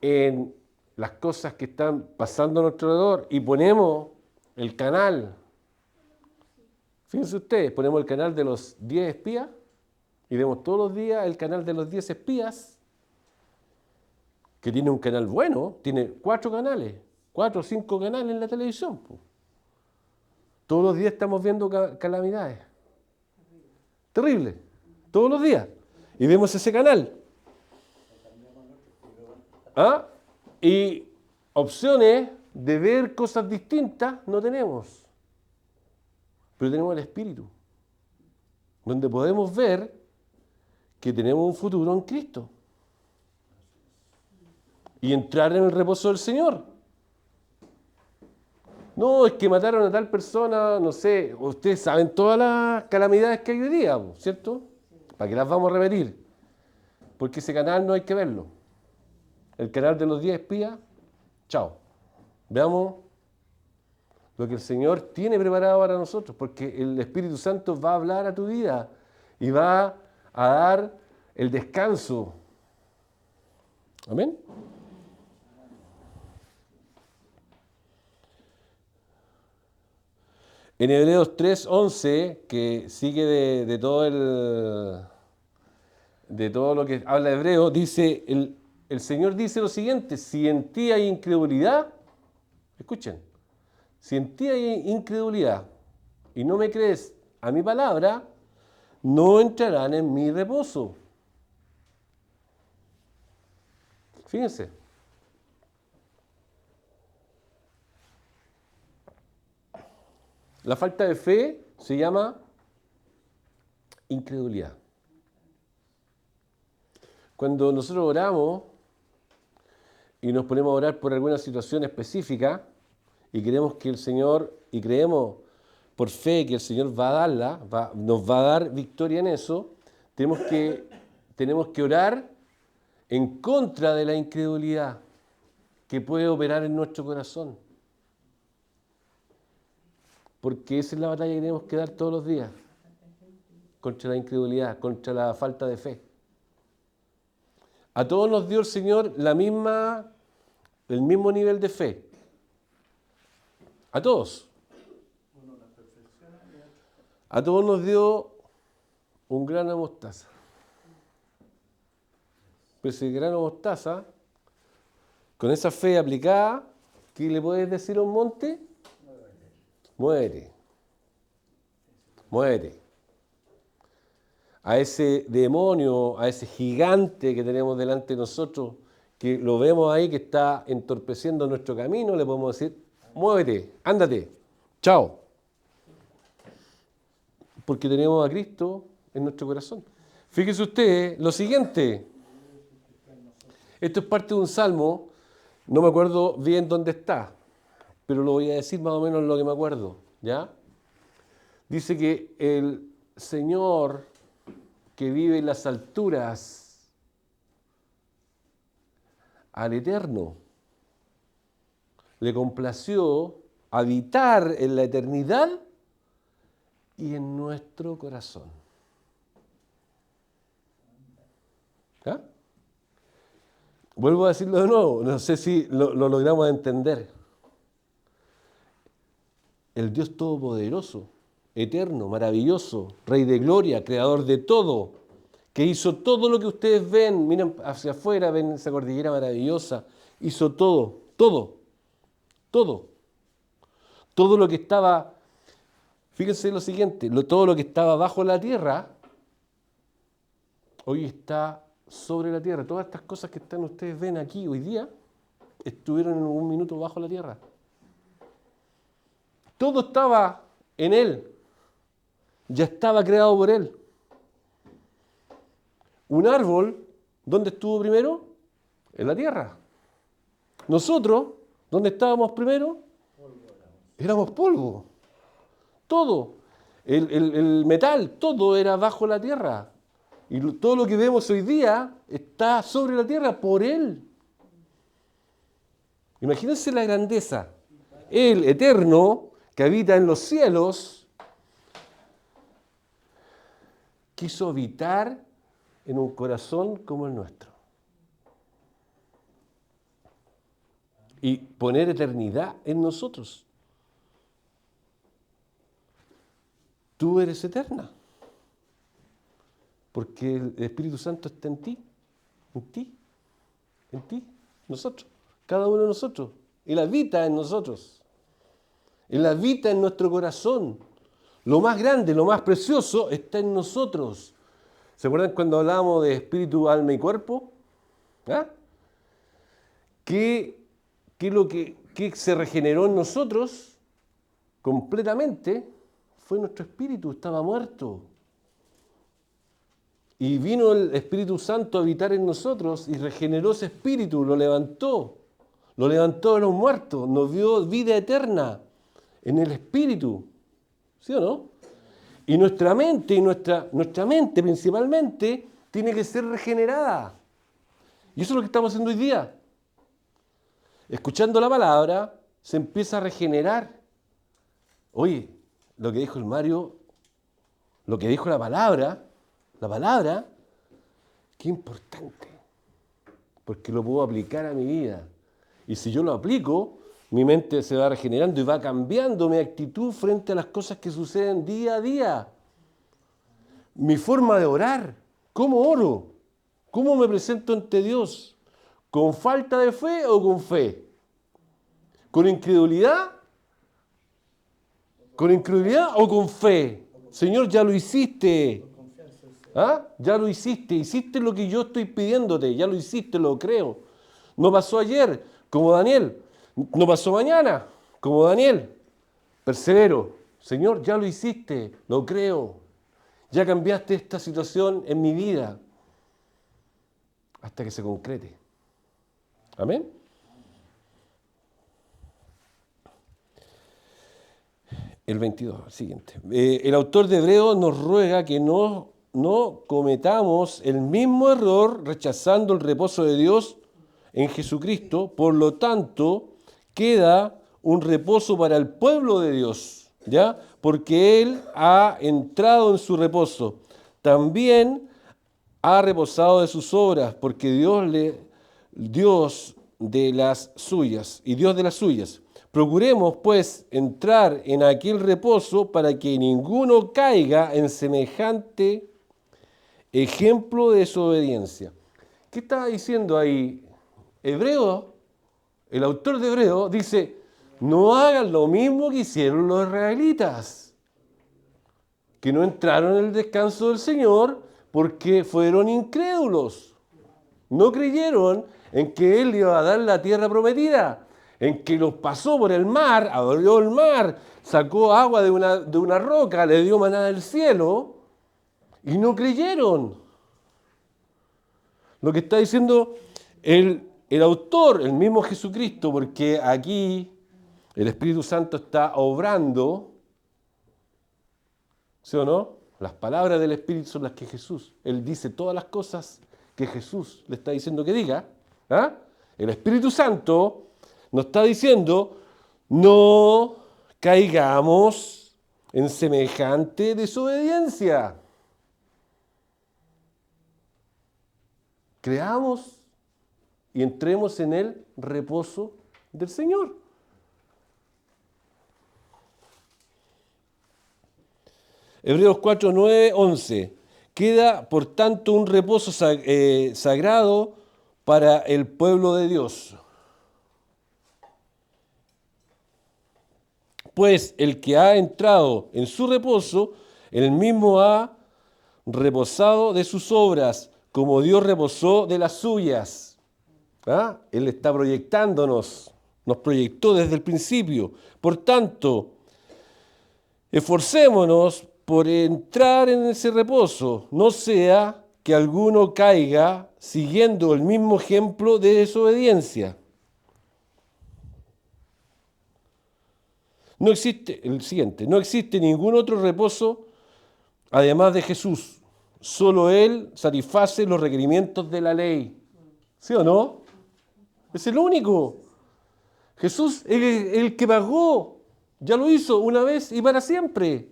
Speaker 3: en las cosas que están pasando a nuestro alrededor y ponemos el canal. Fíjense ustedes, ponemos el canal de los 10 espías y vemos todos los días el canal de los 10 espías, que tiene un canal bueno, tiene 4 canales. 4 o 5 canales en la televisión. Todos los días estamos viendo calamidades. Terrible. Todos los días. Y vemos ese canal. ¿Ah? Y opciones de ver cosas distintas no tenemos. Pero tenemos el Espíritu, donde podemos ver que tenemos un futuro en Cristo. Y entrar en el reposo del Señor. No, es que mataron a tal persona, no sé, ustedes saben todas las calamidades que hay hoy día, ¿cierto? ¿Para qué las vamos a repetir? Porque ese canal no hay que verlo. El canal de los 10 espías, chao. Veamos lo que el Señor tiene preparado para nosotros, porque el Espíritu Santo va a hablar a tu vida y va a dar el descanso. Amén. En Hebreos 3:11, que sigue de todo lo que habla Hebreo, dice, el Señor dice lo siguiente: si en ti hay incredulidad, escuchen, si en ti hay incredulidad y no me crees a mi palabra, no entrarán en mi reposo. Fíjense. La falta de fe se llama incredulidad. Cuando nosotros oramos y nos ponemos a orar por alguna situación específica y queremos que el Señor, y creemos por fe que el Señor va a darla, nos va a dar victoria en eso, tenemos que orar en contra de la incredulidad que puede operar en nuestro corazón. Porque esa es la batalla que tenemos que dar todos los días, contra la incredulidad, contra la falta de fe. A todos nos dio el Señor el mismo nivel de fe. A todos. A todos nos dio un grano de mostaza. Pues ese grano de mostaza, con esa fe aplicada, ¿qué le puedes decir a un monte? Muere. Muere. A ese demonio, a ese gigante que tenemos delante de nosotros, que lo vemos ahí que está entorpeciendo nuestro camino, le podemos decir, muévete, ándate, chao. Porque tenemos a Cristo en nuestro corazón. Fíjese usted lo siguiente. Esto es parte de un salmo, no me acuerdo bien dónde está, pero lo voy a decir más o menos lo que me acuerdo, ¿ya? Dice que el Señor que vive en las alturas, al Eterno, le complació habitar en la eternidad y en nuestro corazón. ¿Ya? Vuelvo a decirlo de nuevo, no sé si lo logramos entender. El Dios Todopoderoso, eterno, maravilloso, Rey de gloria, creador de todo, que hizo todo lo que ustedes ven, miren hacia afuera, ven esa cordillera maravillosa, hizo todo, todo, todo. Todo lo que estaba, fíjense lo siguiente, todo lo que estaba bajo la tierra, hoy está sobre la tierra. Todas estas cosas que ustedes ven aquí hoy día, estuvieron en algún minuto bajo la tierra. Todo estaba en Él. Ya estaba creado por Él. Un árbol, ¿dónde estuvo primero? En la tierra. Nosotros, ¿dónde estábamos primero? Éramos polvo. Todo. El metal, todo era bajo la tierra. Y todo lo que vemos hoy día está sobre la tierra por Él. Imagínense la grandeza. Él, eterno, que habita en los cielos, quiso habitar en un corazón como el nuestro. Y poner eternidad en nosotros. Tú eres eterna. Porque el Espíritu Santo está en ti, nosotros, cada uno de nosotros. Él habita en nosotros. Él habita en nuestro corazón. Lo más grande, lo más precioso está en nosotros. ¿Se acuerdan cuando hablábamos de espíritu, alma y cuerpo? ¿Ah? ¿Qué se regeneró en nosotros completamente? Fue nuestro espíritu, estaba muerto. Y vino el Espíritu Santo a habitar en nosotros y regeneró ese espíritu, lo levantó de los muertos, nos dio vida eterna en el espíritu. ¿Sí o no? Y nuestra mente principalmente tiene que ser regenerada. Y eso es lo que estamos haciendo hoy día. Escuchando la palabra, se empieza a regenerar. Oye, lo que dijo el Mario, lo que dijo la palabra, qué importante. Porque lo puedo aplicar a mi vida. Y si yo lo aplico, mi mente se va regenerando y va cambiando mi actitud frente a las cosas que suceden día a día. Mi forma de orar, ¿cómo oro? ¿Cómo me presento ante Dios? ¿Con falta de fe o con fe? ¿Con incredulidad? ¿Con incredulidad o con fe? Señor, ya lo hiciste. ¿Ah? Ya lo hiciste. Hiciste lo que yo estoy pidiéndote. Ya lo hiciste, lo creo. No pasó ayer, como Daniel. No pasó mañana, como Daniel. Persevero. Señor, ya lo hiciste, lo creo. Ya cambiaste esta situación en mi vida. Hasta que se concrete. Amén. El 22, el siguiente. El autor de Hebreos nos ruega que no cometamos el mismo error rechazando el reposo de Dios en Jesucristo. Por lo tanto, queda un reposo para el pueblo de Dios, ¿ya? Porque Él ha entrado en su reposo. También ha reposado de sus obras, porque Dios de las suyas. Procuremos, pues, entrar en aquel reposo para que ninguno caiga en semejante ejemplo de desobediencia. ¿Qué está diciendo ahí? Hebreo, el autor de Hebreo dice, no hagan lo mismo que hicieron los israelitas, que no entraron en el descanso del Señor porque fueron incrédulos. No creyeron en que Él iba a dar la tierra prometida, en que los pasó por el mar, abrió el mar, sacó agua de una roca, le dio maná del cielo, y no creyeron. Lo que está diciendo el autor, el mismo Jesucristo, porque aquí el Espíritu Santo está obrando, ¿sí o no? Las palabras del Espíritu son las que Jesús, Él dice todas las cosas que Jesús le está diciendo que diga. ¿Ah? El Espíritu Santo nos está diciendo, no caigamos en semejante desobediencia. Creamos y entremos en el reposo del Señor. Hebreos 4, 9, 11. Queda, por tanto, un reposo sagrado para el pueblo de Dios. Pues el que ha entrado en su reposo, él mismo ha reposado de sus obras, como Dios reposó de las suyas. ¿Ah? Él está proyectándonos, nos proyectó desde el principio. Por tanto, esforcémonos por entrar en ese reposo, no sea que alguno caiga siguiendo el mismo ejemplo de desobediencia. No existe ningún otro reposo además de Jesús. Solo Él satisface los requerimientos de la ley. ¿Sí o no? Es el único. Jesús es el que pagó. Ya lo hizo una vez y para siempre.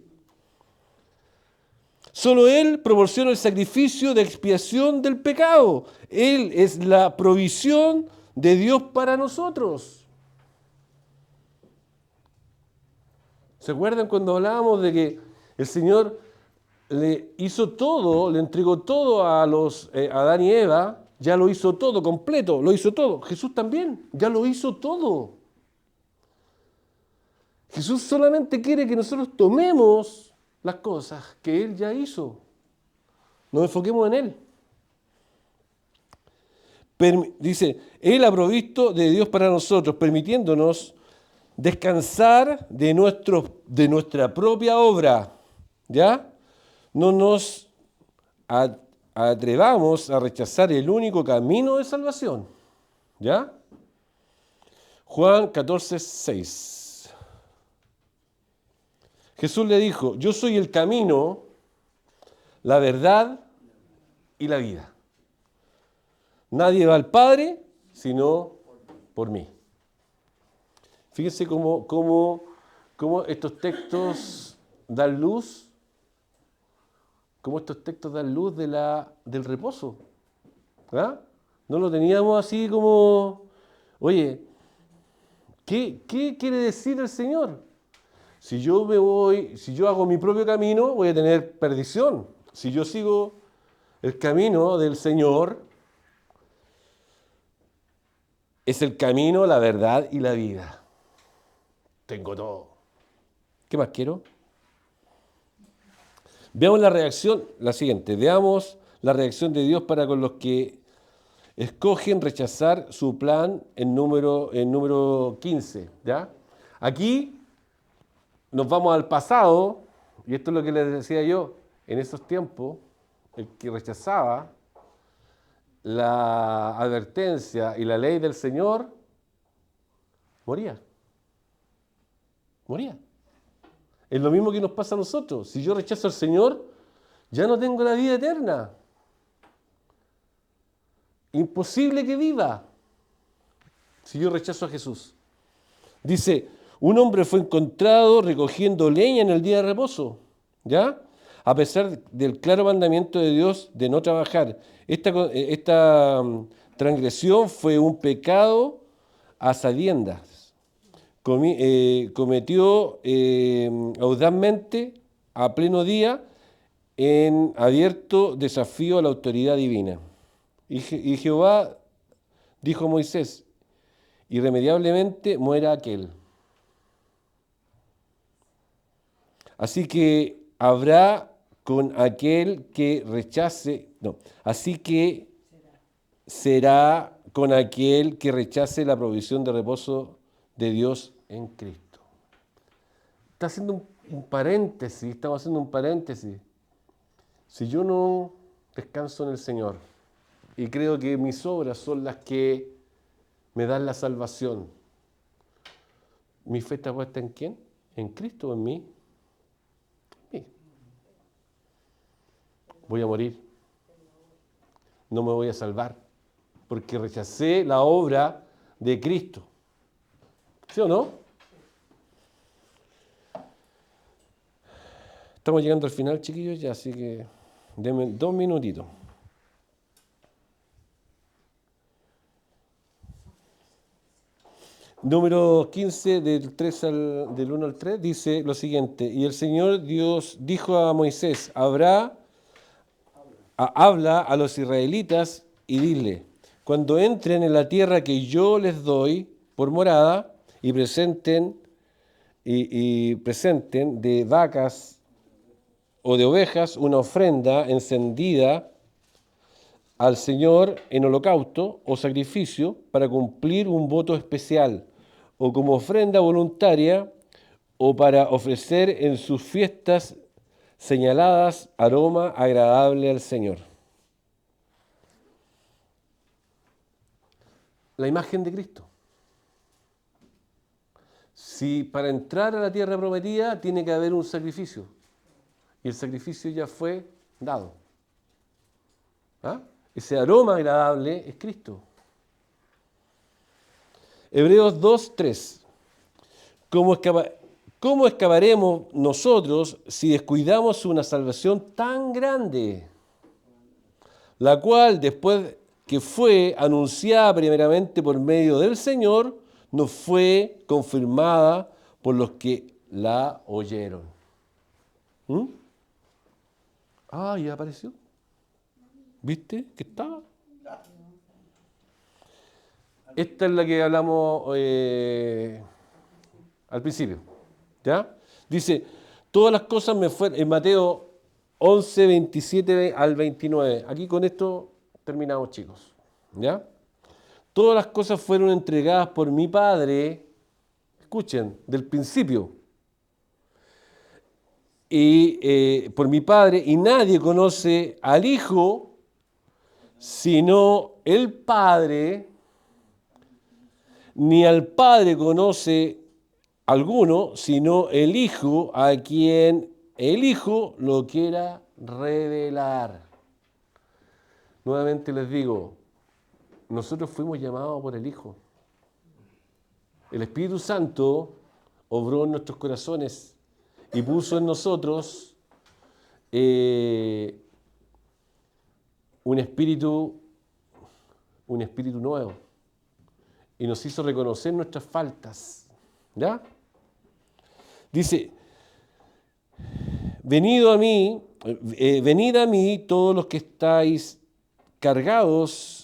Speaker 3: Solo Él proporciona el sacrificio de expiación del pecado. Él es la provisión de Dios para nosotros. ¿Se acuerdan cuando hablábamos de que el Señor le hizo todo, le entregó todo a Adán y Eva? Ya lo hizo todo completo, lo hizo todo. Jesús también, ya lo hizo todo. Jesús solamente quiere que nosotros tomemos las cosas que Él ya hizo. Nos enfoquemos en Él. Dice, Él ha provisto de Dios para nosotros, permitiéndonos descansar de nuestra propia obra, ¿ya? No nos atrevamos a rechazar el único camino de salvación, ¿ya? Juan 14, 6. Jesús le dijo, yo soy el camino, la verdad y la vida. Nadie va al Padre sino por mí. Fíjense cómo estos textos dan luz, del reposo. ¿Ah? No lo teníamos así como, oye, ¿qué quiere decir el Señor? Si yo hago mi propio camino, voy a tener perdición. Si yo sigo el camino del Señor, es el camino, la verdad y la vida. Tengo todo. ¿Qué más quiero? Veamos la siguiente. Veamos la reacción de Dios para con los que escogen rechazar su plan en número 15. ¿Ya? Aquí nos vamos al pasado, y esto es lo que les decía yo, en esos tiempos, el que rechazaba la advertencia y la ley del Señor, moría. Moría. Es lo mismo que nos pasa a nosotros. Si yo rechazo al Señor, ya no tengo la vida eterna. Imposible que viva si yo rechazo a Jesús. Dice, un hombre fue encontrado recogiendo leña en el día de reposo, ¿ya? A pesar del claro mandamiento de Dios de no trabajar. Esta transgresión fue un pecado a sabiendas. Cometió audazmente a pleno día en abierto desafío a la autoridad divina. Y Jehová dijo a Moisés, irremediablemente muera aquel. Así que habrá con aquel que rechace, así que será con aquel que rechace la provisión de reposo de Dios en Cristo. Está haciendo un paréntesis, estamos haciendo un paréntesis. Si yo no descanso en el Señor y creo que mis obras son las que me dan la salvación, ¿mi fe está puesta en quién? ¿En Cristo o en mí? Voy a morir. No me voy a salvar porque rechacé la obra de Cristo. ¿Sí o no? Estamos llegando al final, chiquillos, ya, así que denme 2 minutitos. Número 15, del 1 al 3, dice lo siguiente. Y el Señor Dios dijo a Moisés, habla a los israelitas y dile, cuando entren en la tierra que yo les doy por morada y presenten de vacas o de ovejas una ofrenda encendida al Señor en holocausto o sacrificio para cumplir un voto especial o como ofrenda voluntaria o para ofrecer en sus fiestas señaladas aroma agradable al Señor. La imagen de Cristo. Si para entrar a la tierra prometida tiene que haber un sacrificio, y el sacrificio ya fue dado. ¿Ah? Ese aroma agradable es Cristo. Hebreos 2:3. ¿Cómo escaparemos nosotros si descuidamos una salvación tan grande, la cual después que fue anunciada primeramente por medio del Señor, nos fue confirmada por los que la oyeron? Ya apareció. ¿Viste que estaba? Esta es la que hablamos al principio. ¿Ya? Dice, todas las cosas me fueron, en Mateo 11, 27 al 29. Aquí con esto terminamos, chicos. ¿Ya? todas las cosas fueron entregadas por mi Padre, escuchen, del principio, y por mi Padre, y nadie conoce al Hijo sino el Padre, ni al Padre conoce alguno sino el Hijo, a quien el Hijo lo quiera revelar. Nuevamente les digo, nosotros fuimos llamados por el Hijo. El Espíritu Santo obró en nuestros corazones y puso en nosotros un espíritu nuevo. Y nos hizo reconocer nuestras faltas. ¿Ya? Dice, venid a mí todos los que estáis cargados,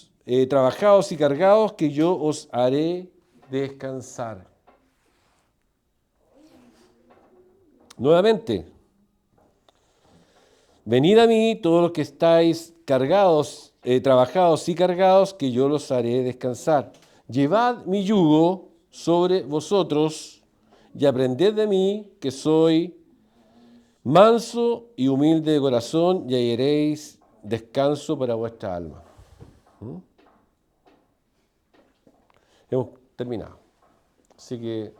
Speaker 3: trabajados y cargados, que yo os haré descansar. Nuevamente, venid a mí todos los que estáis cargados, trabajados y cargados, que yo los haré descansar. Llevad mi yugo sobre vosotros y aprended de mí, que soy manso y humilde de corazón, y hallaréis descanso para vuestra alma. Hemos terminado. Así que